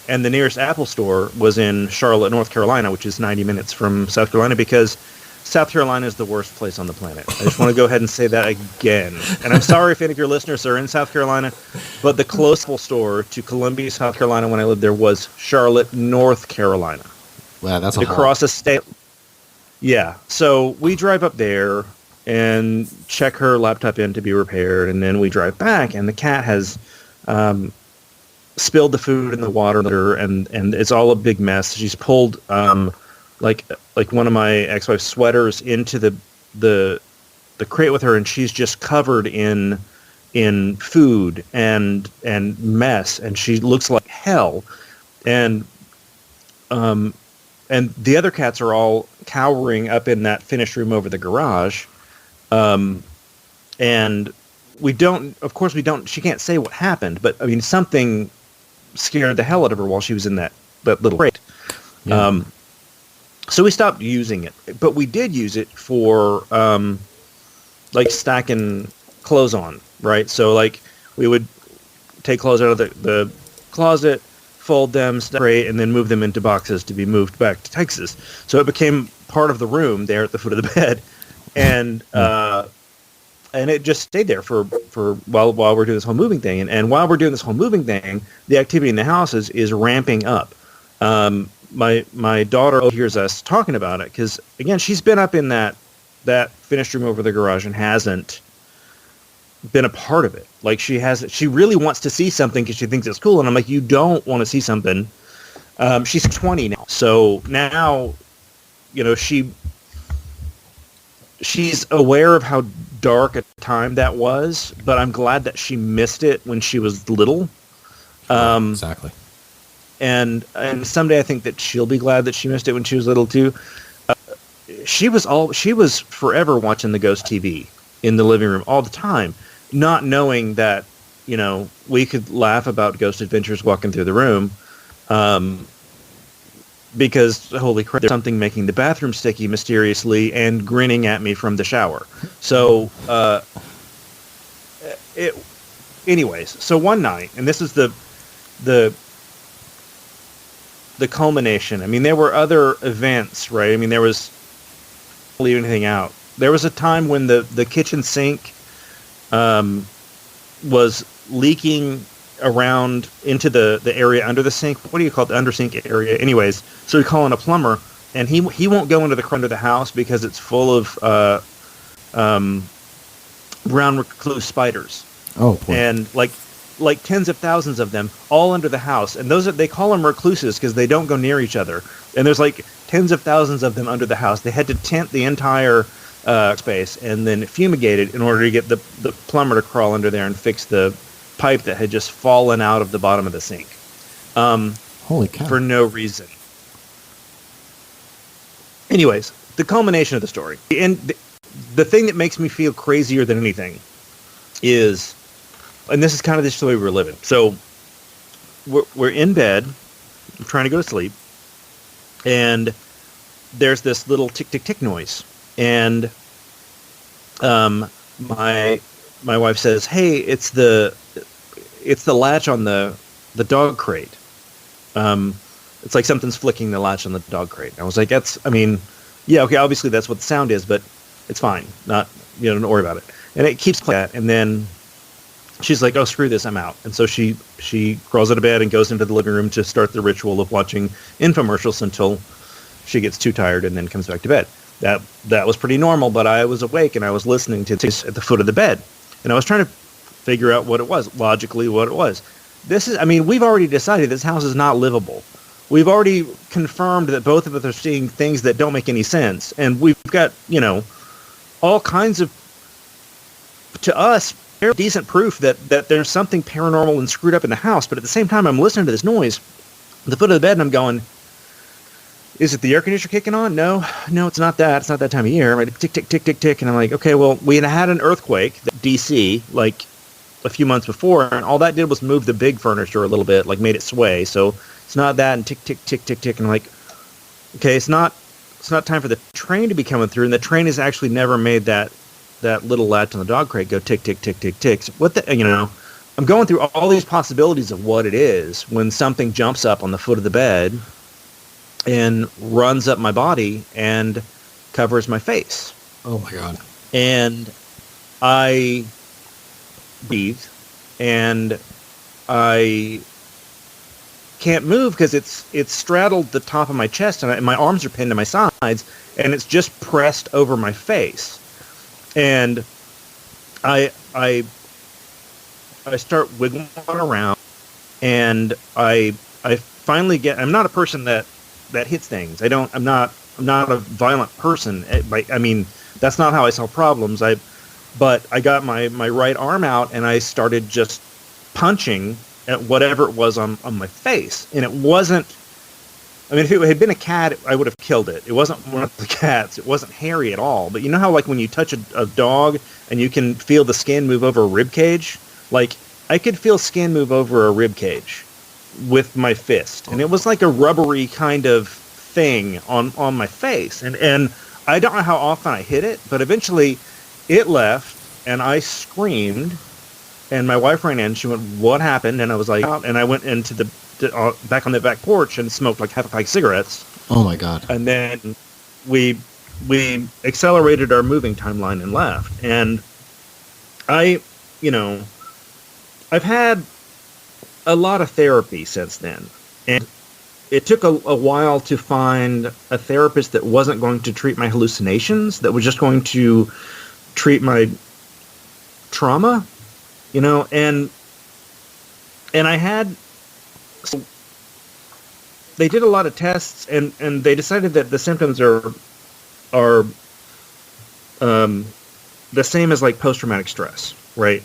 and the nearest Apple store was in Charlotte, North Carolina, which is 90 minutes from South Carolina, because South Carolina is the worst place on the planet. I just want to go ahead and say that again. And I'm sorry if any of your listeners are in South Carolina, but the closest Apple store to Columbia, South Carolina, when I lived there, was Charlotte, North Carolina. Wow, that's across the state. Yeah. So we drive up there and check her laptop in to be repaired, and then we drive back, and the cat has spilled the food in the water, and it's all a big mess. She's pulled like one of my ex-wife's sweaters into the crate with her, and she's just covered in food and mess, and she looks like hell. And the other cats are all cowering up in that finished room over the garage. And we don't, she can't say what happened, but I mean, something scared the hell out of her while she was in that little crate. Yeah. So we stopped using it, but we did use it for, stacking clothes on, right? So we would take clothes out of the closet, fold them, separate, and then move them into boxes to be moved back to Texas. So it became part of the room there at the foot of the bed. And it just stayed there for while we're doing this whole moving thing. And while we're doing this whole moving thing, the activity in the house is ramping up. My daughter hears us talking about it because, again, she's been up in that finished room over the garage and hasn't been a part of it. She really wants to see something because she thinks it's cool. And I'm like, you don't want to see something. She's 20 now. So now, she's aware of how dark a time that was, but I'm glad that she missed it when she was little. Exactly. And someday I think that she'll be glad that she missed it when she was little too. She was forever watching the Ghost TV in the living room all the time, not knowing that, we could laugh about Ghost Adventures walking through the room. Because, holy crap, there's something making the bathroom sticky mysteriously and grinning at me from the shower. So, anyways, so one night, and this is the culmination. I mean, there were other events, right? I mean, there was, don't leave anything out. There was a time when the kitchen sink was leaking around into the area under the sink. What do you call it? The under sink area. Anyways, so we call in a plumber, and he won't go into the under the house because it's full of brown recluse spiders. Oh, boy. And like tens of thousands of them all under the house. And they call them recluses because they don't go near each other. And there's tens of thousands of them under the house. They had to tent the entire space and then fumigate it in order to get the plumber to crawl under there and fix the pipe that had just fallen out of the bottom of the sink. Holy cow. For no reason. Anyways, the culmination of the story. And the thing that makes me feel crazier than anything is, and this is kind of the way we're living. So we're in bed, I'm trying to go to sleep, and there's this little tick tick tick noise, and my wife says, "Hey, it's the latch on the dog crate. It's like something's flicking the latch on the dog crate." And I was like, yeah, okay, obviously that's what the sound is, but it's fine. Not, don't worry about it. And it keeps playing that, and then she's like, "Oh, screw this, I'm out." And so she crawls out of bed and goes into the living room to start the ritual of watching infomercials until she gets too tired and then comes back to bed. That was pretty normal, but I was awake and I was listening to this at the foot of the bed, and I was trying to figure out what it was, logically what it was. We've already decided this house is not livable. We've already confirmed that both of us are seeing things that don't make any sense, and we've got, all kinds of, to us, very decent proof that there's something paranormal and screwed up in the house. But at the same time, I'm listening to this noise at the foot of the bed, and I'm going, is it the air conditioner kicking on? No, it's not that. It's not that time of year. Right? Tick, tick, tick, tick, tick. And I'm like, okay, well, we had an earthquake, DC, like a few months before, and all that did was move the big furniture a little bit, like made it sway. So it's not that. And tick, tick, tick, tick, tick. And I'm like, okay, it's not time for the train to be coming through. And the train has actually never made that little latch on the dog crate go tick, tick, tick, tick, tick. So I'm going through all these possibilities of what it is when something jumps up on the foot of the bed and runs up my body and covers my face. Oh my God. And I breathe, and I can't move because it's straddled the top of my chest, and my arms are pinned to my sides, and it's just pressed over my face. And I start wiggling around, and I finally get. I'm not a person that hits things. I'm not a violent person. That's not how I solve problems. But I got my right arm out, and I started just punching at whatever it was on my face. And it wasn't, if it had been a cat, I would have killed it. It wasn't one of the cats. It wasn't hairy at all. But you know how, like, when you touch a dog and you can feel the skin move over a rib cage? Like, I could feel skin move over a rib cage with my fist. And it was like a rubbery kind of thing on my face. And I don't know how often I hit it, but eventually it left, and I screamed, and my wife ran in. She went, "What happened?" And I was like, and I went into back on the back porch and smoked like half a pack of cigarettes. Oh my God. And then we accelerated our moving timeline and left. And I've had a lot of therapy since then. And it took a while to find a therapist that wasn't going to treat my hallucinations, that was just going to treat my trauma, and I had, so they did a lot of tests, and they decided that the symptoms are the same as like post-traumatic stress, right?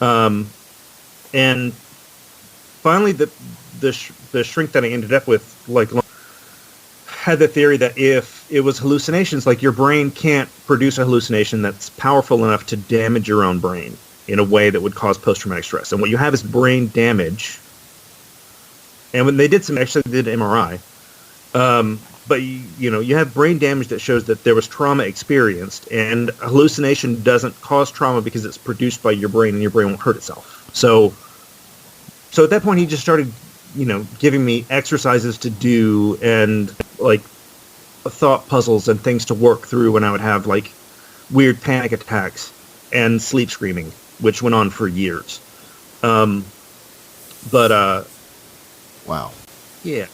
And finally the shrink that I ended up with, like, had the theory that if it was hallucinations, like, your brain can't produce a hallucination that's powerful enough to damage your own brain in a way that would cause post-traumatic stress. And what you have is brain damage. And when they did MRI, but you have brain damage that shows that there was trauma experienced, and hallucination doesn't cause trauma because it's produced by your brain, and your brain won't hurt itself. So at that point, he just started, giving me exercises to do, and like thought puzzles and things to work through when I would have like weird panic attacks and sleep screaming, which went on for years. Wow. Yeah.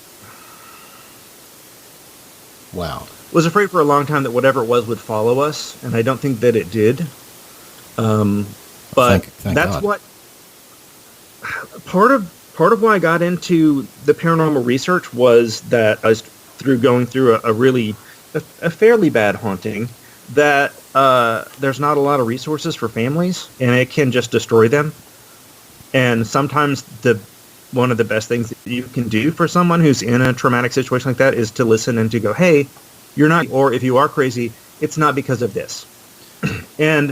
Wow. Was afraid for a long time that whatever it was would follow us, and I don't think that it did. But Thank that's God. what part of why I got into the paranormal research was that I was going through a fairly bad haunting, that there's not a lot of resources for families, and it can just destroy them. And sometimes one of the best things that you can do for someone who's in a traumatic situation like that is to listen and to go, "Hey, you're not," or if you are crazy, it's not because of this. And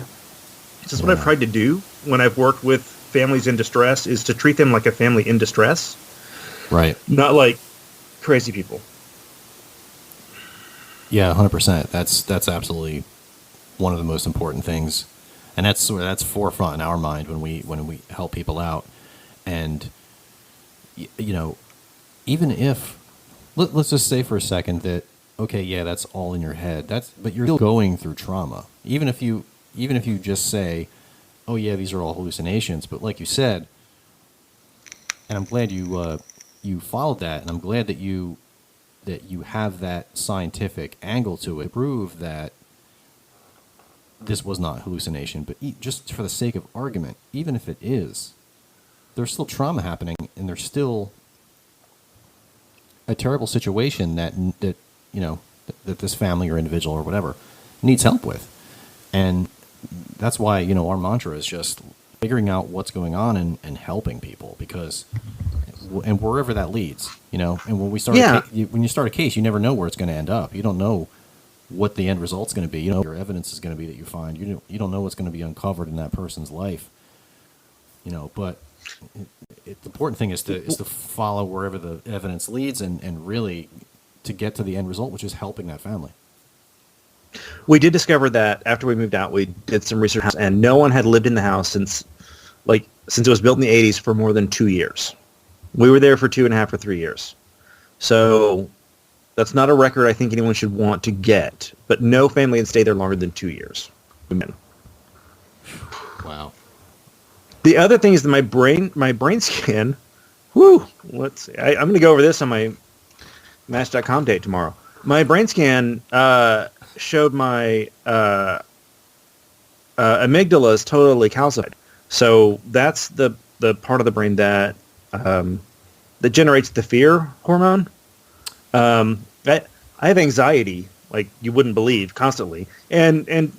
this is what I've tried to do when I've worked with families in distress, is to treat them like a family in distress, Right. not like crazy people. Yeah, 100%. That's absolutely one of the most important things, and that's forefront in our mind when we help people out. And you know, even if let's just say for a second that, okay, yeah, that's all in your head. But you're still going through trauma. Even if you just say, oh yeah, these are all hallucinations. But like you said, and I'm glad you followed that, and I'm glad that you have that scientific angle to it, prove that this was not hallucination. But just for the sake of argument, even if it is, there's still trauma happening, and there's still a terrible situation that that this family or individual or whatever needs help with. And that's why, our mantra is just figuring out what's going on and helping people, because, and wherever that leads, and when we start, when you start a case, you never know where it's going to end up. You don't know what the end result's going to be. Your evidence is going to be that you find. You don't know what's going to be uncovered in that person's life. But the important thing is to follow wherever the evidence leads, and really to get to the end result, which is helping that family. We did discover that after we moved out, we did some research, and no one had lived in the house since it was built in the 80s for more than 2 years. We were there for 2.5 or 3 years. So that's not a record I think anyone should want to get, but no family had stayed there longer than 2 years. Wow. The other thing is that my brain scan, let's see. I'm going to go over this on my Match.com date tomorrow. My brain scan showed my amygdala is totally calcified. So that's the part of the brain that generates the fear hormone. I have anxiety, like you wouldn't believe, constantly, and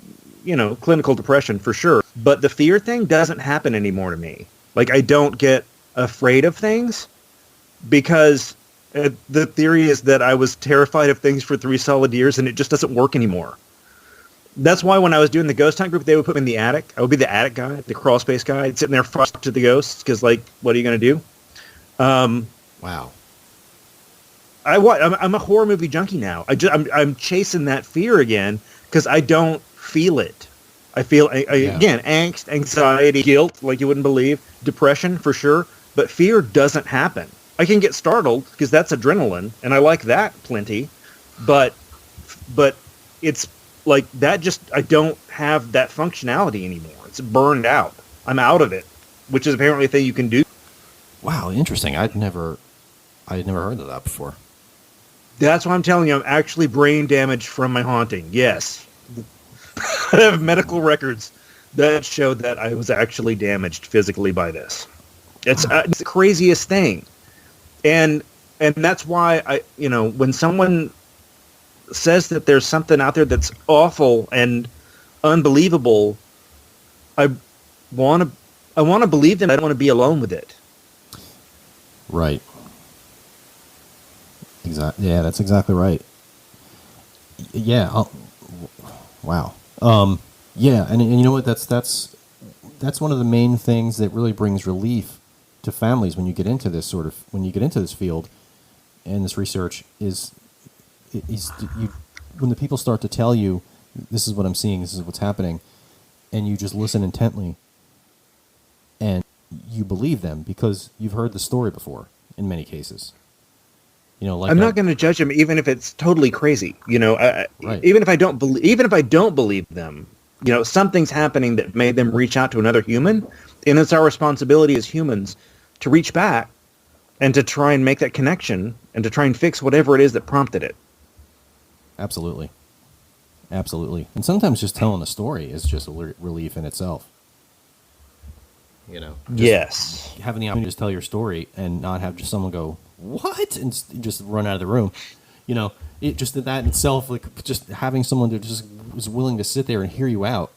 clinical depression for sure. But the fear thing doesn't happen anymore to me. Like, I don't get afraid of things because the theory is that I was terrified of things for 3 solid years, and it just doesn't work anymore. That's why when I was doing the ghost hunt group, they would put me in the attic. I would be the attic guy, the crawl space guy. I'd sit in there frosted to the ghosts because, what are you going to do? Wow. I'm a horror movie junkie now. I'm chasing that fear again because I don't feel it. I feel, again, angst, anxiety, guilt, like you wouldn't believe, depression for sure, but fear doesn't happen. I can get startled because that's adrenaline, and I like that plenty, but it's like that I don't have that functionality anymore. It's burned out. I'm out of it, which is apparently a thing you can do. Wow, interesting. I'd never heard of that before. That's why I'm telling you, I'm actually brain damaged from my haunting. Yes. I have medical records that show that I was actually damaged physically by this. It's the craziest thing. And that's why when someone says that there's something out there that's awful and unbelievable, I want to believe them. I don't want to be alone with it. Right. Exactly. Yeah, that's exactly right. Yeah. Wow. Yeah, and you know what? That's one of the main things that really brings relief to families when you get into this field and this research is when the people start to tell you, this is what I'm seeing, this is what's happening, and you just listen intently and you believe them because you've heard the story before in many cases. I'm not going to judge them even if it's totally crazy. Right. Even if I don't believe them, something's happening that made them reach out to another human, and it's our responsibility as humans to reach back and to try and make that connection and to try and fix whatever it is that prompted it. Absolutely. Absolutely. And sometimes just telling a story is just a relief in itself. Yes. Having the opportunity to just tell your story and not have just someone go, what? And just run out of the room. It just that in itself, like just having someone that just was willing to sit there and hear you out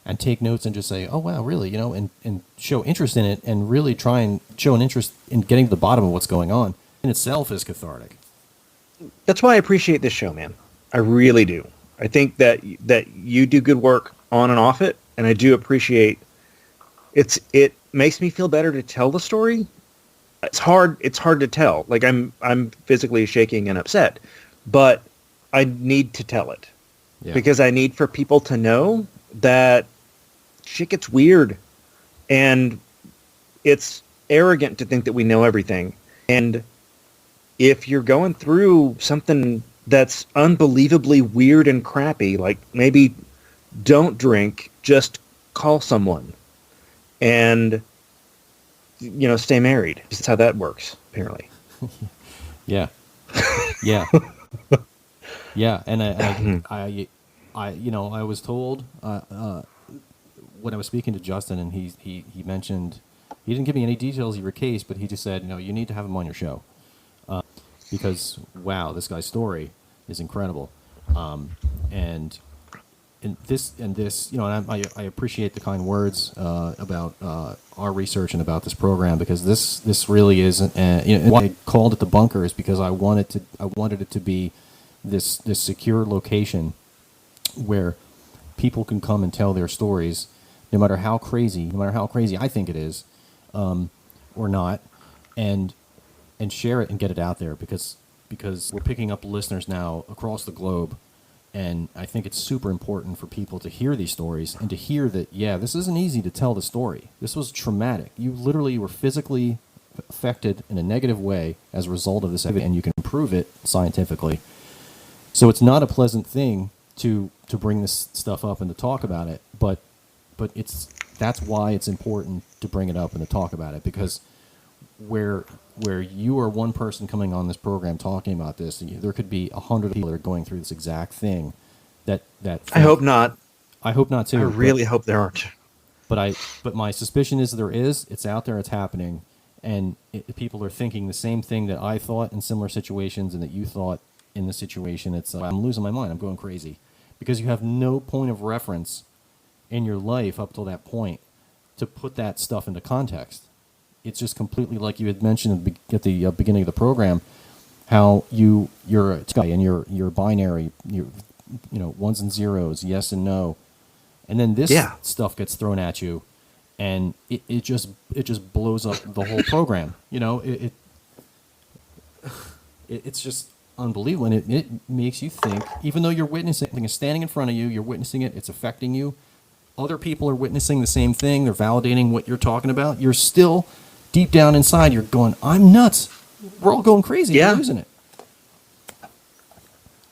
and take notes and just say, oh, wow, really, and show interest in it and really try and show an interest in getting to the bottom of what's going on in itself is cathartic. That's why I appreciate this show, man. I really do. I think that you do good work, on and off it, and I do appreciate it makes me feel better to tell the story. It's hard to tell. Like I'm physically shaking and upset, but I need to tell it because I need for people to know that shit gets weird, and it's arrogant to think that we know everything. And if you're going through something that's unbelievably weird and crappy, like maybe don't drink, just call someone and, stay married. That's how that works, apparently. Yeah. Yeah. Yeah. And I was told, when I was speaking to Justin, and he mentioned, he didn't give me any details of your case, but he just said, you need to have him on your show. Because, wow, this guy's story is incredible. And this, and I appreciate the kind words about our research and about this program, because this really is, why I called it the bunker is because I wanted it to be this secure location where people can come and tell their stories, no matter how crazy I think it is, or not, and share it and get it out there, because we're picking up listeners now across the globe. And I think it's super important for people to hear these stories and to hear that, this isn't easy to tell the story. This was traumatic. You literally were physically affected in a negative way as a result of this, and you can prove it scientifically. So it's not a pleasant thing to bring this stuff up and to talk about it, but that's why it's important to bring it up and to talk about it, because where you are one person coming on this program talking about this, there could be 100 people that are going through this exact thing. That I hope not. I hope not too. I really hope there aren't. But my suspicion is there is. It's out there. It's happening, and people are thinking the same thing that I thought in similar situations, and that you thought in this situation. It's I'm losing my mind. I'm going crazy, because you have no point of reference in your life up till that point to put that stuff into context. It's just completely, like you had mentioned at the beginning of the program, how you're a guy and you're binary, ones and zeros, yes and no, and then this stuff gets thrown at you, and it just blows up the whole program. It's just unbelievable, and it makes you think. Even though you're witnessing something is standing in front of you, you're witnessing it, it's affecting you. Other people are witnessing the same thing. They're validating what you're talking about. You're still deep down inside, you're going, I'm nuts. We're all going crazy. Yeah. We're losing it.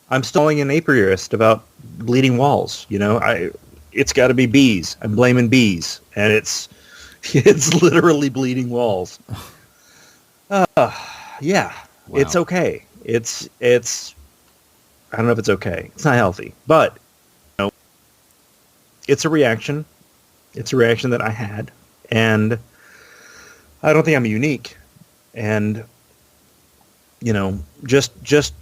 I'm still an apiarist about bleeding walls. It's got to be bees. I'm blaming bees, and it's literally bleeding walls. Yeah, Wow. It's okay. It's I don't know if it's okay. It's not healthy, but it's a reaction. It's a reaction that I had, and I don't think I'm unique. And just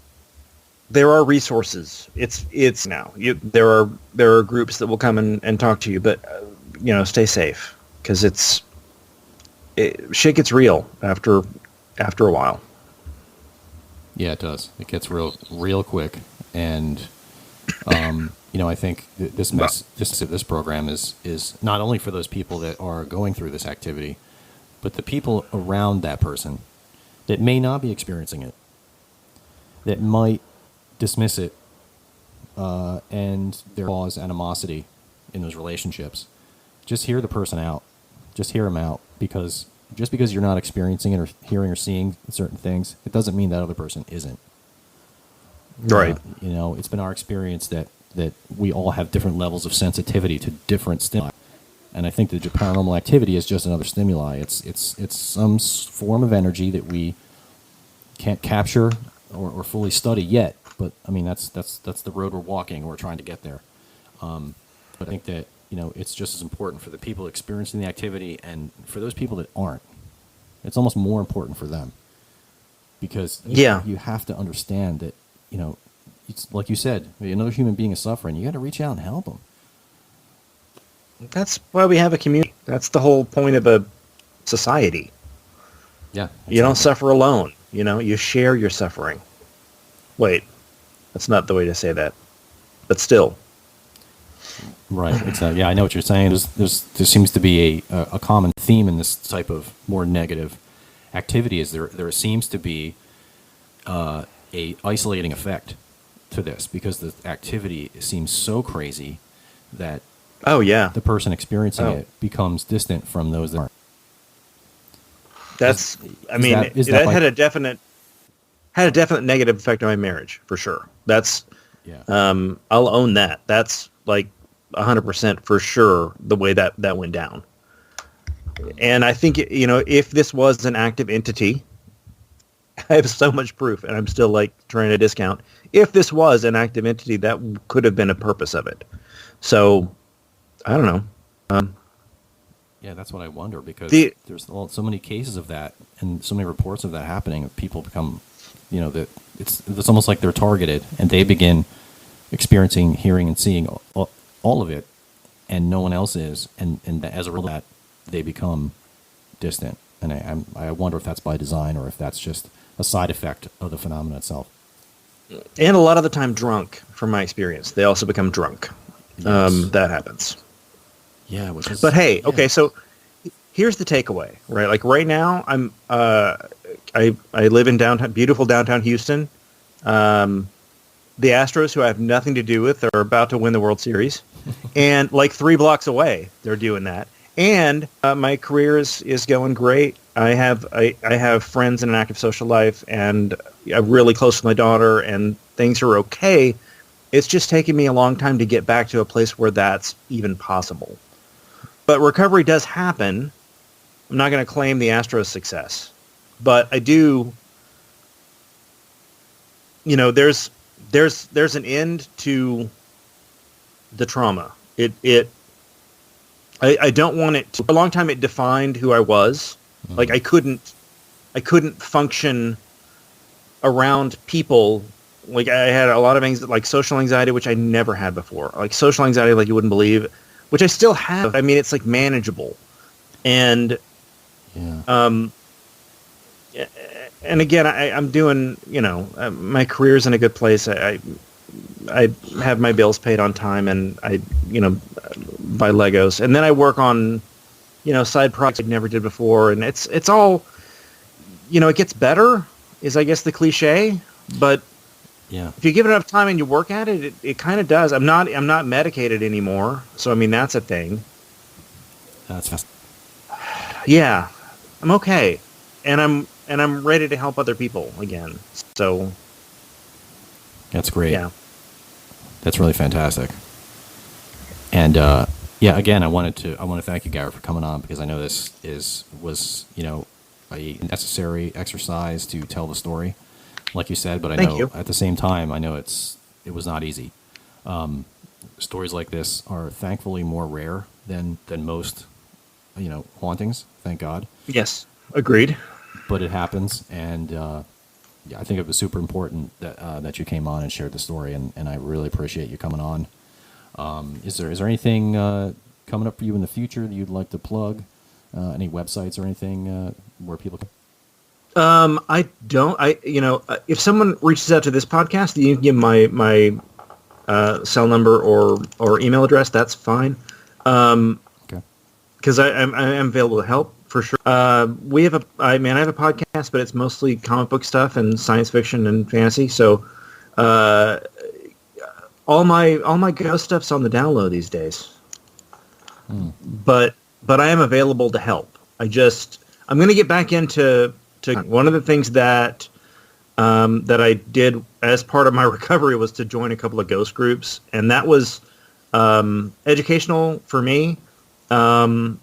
there are resources. It's now. There are groups that will come and talk to you, but stay safe, because shit gets real after a while. Yeah, it does. It gets real quick, and I think this program is not only for those people that are going through this activity, but the people around that person that may not be experiencing it, that might dismiss it, and there cause animosity in those relationships. Just hear the person out. Just hear them out, because just because you're not experiencing it or hearing or seeing certain things, it doesn't mean that other person isn't. Right. It's been our experience that we all have different levels of sensitivity to different stimuli. And I think that paranormal activity is just another stimuli. It's some form of energy that we can't capture or fully study yet. But I mean, that's the road we're walking. We're trying to get there. But I think that it's just as important for the people experiencing the activity, and for those people that aren't. It's almost more important for them, because you have to understand that it's like you said, another human being is suffering. You got to reach out and help them. That's why we have a community. That's the whole point of a society. Yeah. Exactly. You don't suffer alone. You share your suffering. Wait, that's not the way to say that. But still. Right, exactly. Yeah, I know what you're saying. There seems to be a common theme in this type of more negative activity. Is there seems to be a isolating effect to this because the activity seems so crazy that Oh yeah, the person experiencing oh it becomes distant from those that aren't. Is, that's. I mean, is that that by? had a definite negative effect on my marriage for sure. That's Yeah. I'll own that. That's like 100% for sure the way that went down. And I think, if this was an active entity, I have so much proof, and I'm still like trying to discount. If this was an active entity, that could have been a purpose of it. So I don't know. Yeah, that's what I wonder because The there's so many cases of that and so many reports of that happening. Of people become, that it's almost like they're targeted and they begin experiencing, hearing, and seeing all of it, and no one else is, and as a result of that, they become distant. And I wonder if that's by design or if that's just a side effect of the phenomenon itself. and a lot of the time drunk, from my experience, they also become drunk. Yes. That happens. Yeah, which is. But hey, Yeah. okay, so here's the takeaway, right? Like right now, I live in beautiful downtown Houston. The Astros, who I have nothing to do with, are about to win the World Series, and like 3 blocks away, they're doing that. And my career is going great. I have friends in an active social life, and I'm really close to my daughter, and things are okay. It's just taken me a long time to get back to a place where that's even possible. But recovery does happen. I'm not going to claim the Astros' success, but I do. There's an end to the trauma. I don't want it to. For a long time, it defined who I was. Mhm. Like I couldn't function around people. Like I had a lot of like social anxiety, which I never had before. Like social anxiety, like you wouldn't believe, which I still have. I mean, it's like manageable, and Yeah. um, and again, I'm doing. My career's in a good place. I have my bills paid on time, and I buy Legos, and then I work on side projects I never did before, and it's all it gets better is I guess the cliche, but Yeah. if you give it enough time and you work at it, it kind of does. I'm not medicated anymore, so I mean that's a thing. That's fast. Yeah, I'm okay, and I'm ready to help other people again. So That's great. yeah, That's really fantastic. And yeah, again, I want to thank you, Garrett, for coming on because I know this was a necessary exercise to tell the story, like you said. But I thank know you. at the same time, I know it was not easy. Stories like this are thankfully more rare than most hauntings. Thank God. Yes, agreed. But it happens, and yeah, I think it was super important that you came on and shared the story, and I really appreciate you coming on. Is there anything coming up for you in the future that you'd like to plug? Any websites or anything where people can? I don't. If someone reaches out to this podcast, you can give my cell number or email address. That's fine. Okay. Because I am available to help for sure. I have a podcast, but it's mostly comic book stuff and science fiction and fantasy. So, all my ghost stuff's on the download these days. But I am available to help. I'm going to get back into one of the things that I did as part of my recovery was to join a couple of ghost groups, and that was educational for me. And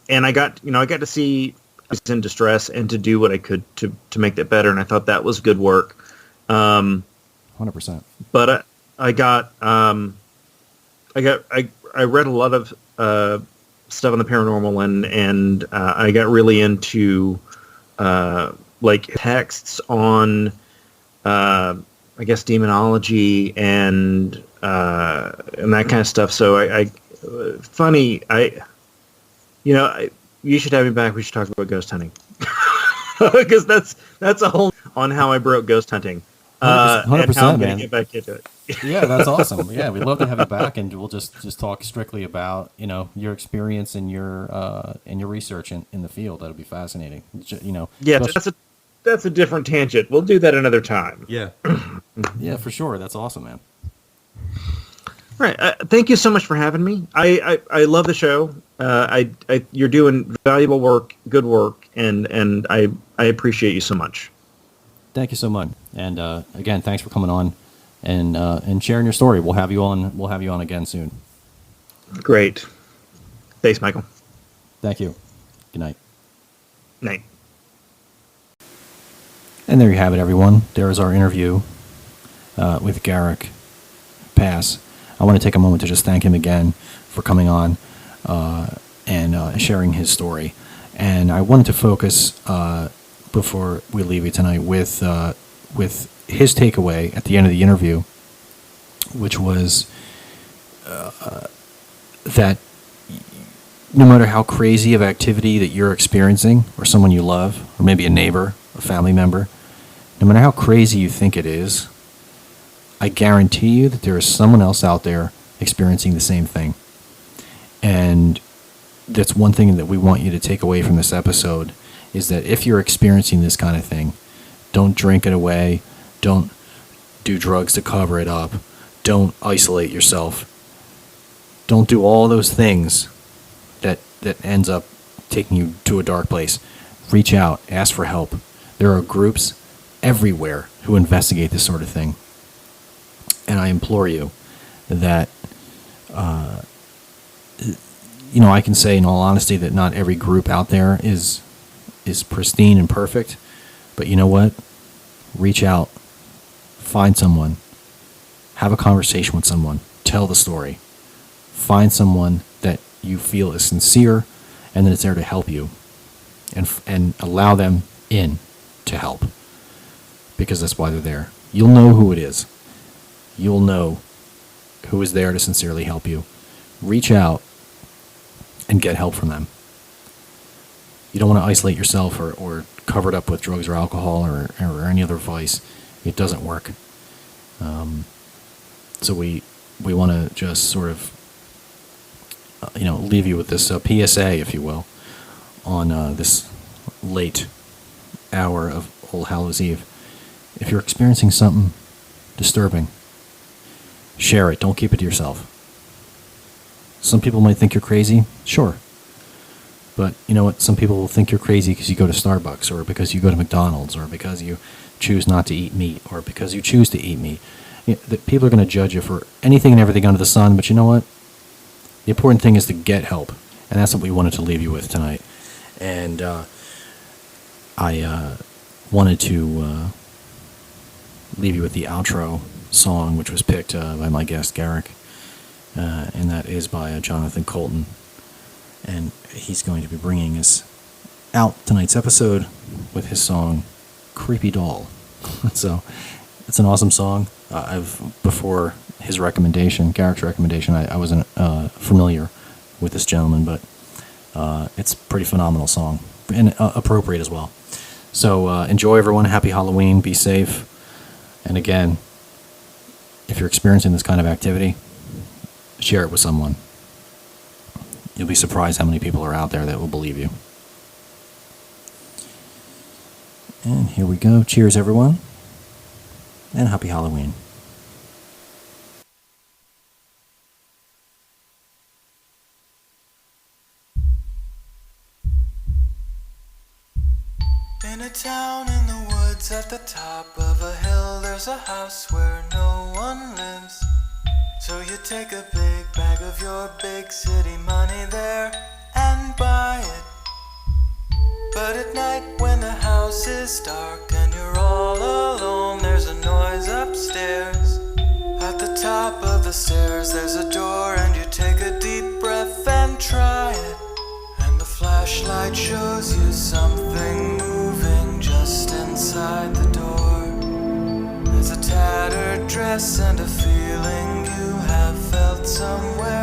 I got to see I was in distress and to do what I could to make that better, and I thought that was good work. 100%. But I read a lot of stuff on the paranormal, and I got really into like texts on I guess demonology and that kind of stuff. So you should have me back. We should talk about ghost hunting because that's a whole on how I broke ghost hunting. 100%, and how I'm going man. to get back into it. Yeah, that's awesome. Yeah, we'd love to have you back, and we'll just talk strictly about your experience and your research in the field. That'll be fascinating. Yeah, especially- that's a different tangent. We'll do that another time. yeah, yeah, for sure. That's awesome, man. All right. Thank you so much for having me. I love the show. You're doing valuable work, good work, and I appreciate you so much. Thank you so much, and again, thanks for coming on and sharing your story. We'll have you on. We'll have you on again soon. Great. Thanks, Michael. Thank you. Good night. Night. And there you have it, everyone. There is our interview with Garrick Pass. I want to take a moment to just thank him again for coming on and sharing his story. And I wanted to focus before we leave you tonight with his takeaway at the end of the interview, which was that no matter how crazy of activity that you're experiencing, or someone you love, or maybe a neighbor, a family member, no matter how crazy you think it is, I guarantee you that there is someone else out there experiencing the same thing. And that's one thing that we want you to take away from this episode, is that if you're experiencing this kind of thing, don't drink it away, don't do drugs to cover it up, don't isolate yourself, don't do all those things that ends up taking you to a dark place. Reach out, ask for help. There are groups everywhere who investigate this sort of thing. And I implore you that, I can say in all honesty that not every group out there is pristine and perfect. But you know what? Reach out. Find someone. Have a conversation with someone. Tell the story. Find someone that you feel is sincere and that is there to help you. And allow them in to help. Because that's why they're there. You'll know who it is. You'll know who is there to sincerely help you. Reach out and get help from them. You don't want to isolate yourself or cover it up with drugs or alcohol or any other vice. It doesn't work. So we want to just sort of leave you with this PSA, if you will, on this late hour of All Hallows Eve. If you're experiencing something disturbing, share it. Don't keep it to yourself. Some people might think you're crazy. Sure. But you know what? Some people will think you're crazy because you go to Starbucks, or because you go to McDonald's, or because you choose not to eat meat, or because you choose to eat meat. People are going to judge you for anything and everything under the sun, but you know what? The important thing is to get help. And that's what we wanted to leave you with tonight. And I wanted to leave you with the outro song, which was picked by my guest, Garrick. And that is by Jonathan Colton. And he's going to be bringing us out tonight's episode with his song, Creepy Doll. So it's an awesome song. Before his recommendation, Garrick's recommendation, I wasn't familiar with this gentleman, but it's a pretty phenomenal song and appropriate as well. So enjoy, everyone. Happy Halloween. Be safe. And again, if you're experiencing this kind of activity, share it with someone. You'll be surprised how many people are out there that will believe you. And here we go. Cheers, everyone. And happy Halloween. In a town in the woods at the top of a hill, there's a house where no one lives. So you take a big bag of your big city money there and buy it. But at night when the house is dark and you're all alone, there's a noise upstairs. At the top of the stairs there's a door, and you take a deep breath and try it. And the flashlight shows you something moving just inside the door. There's a tattered dress and a feeling you have felt somewhere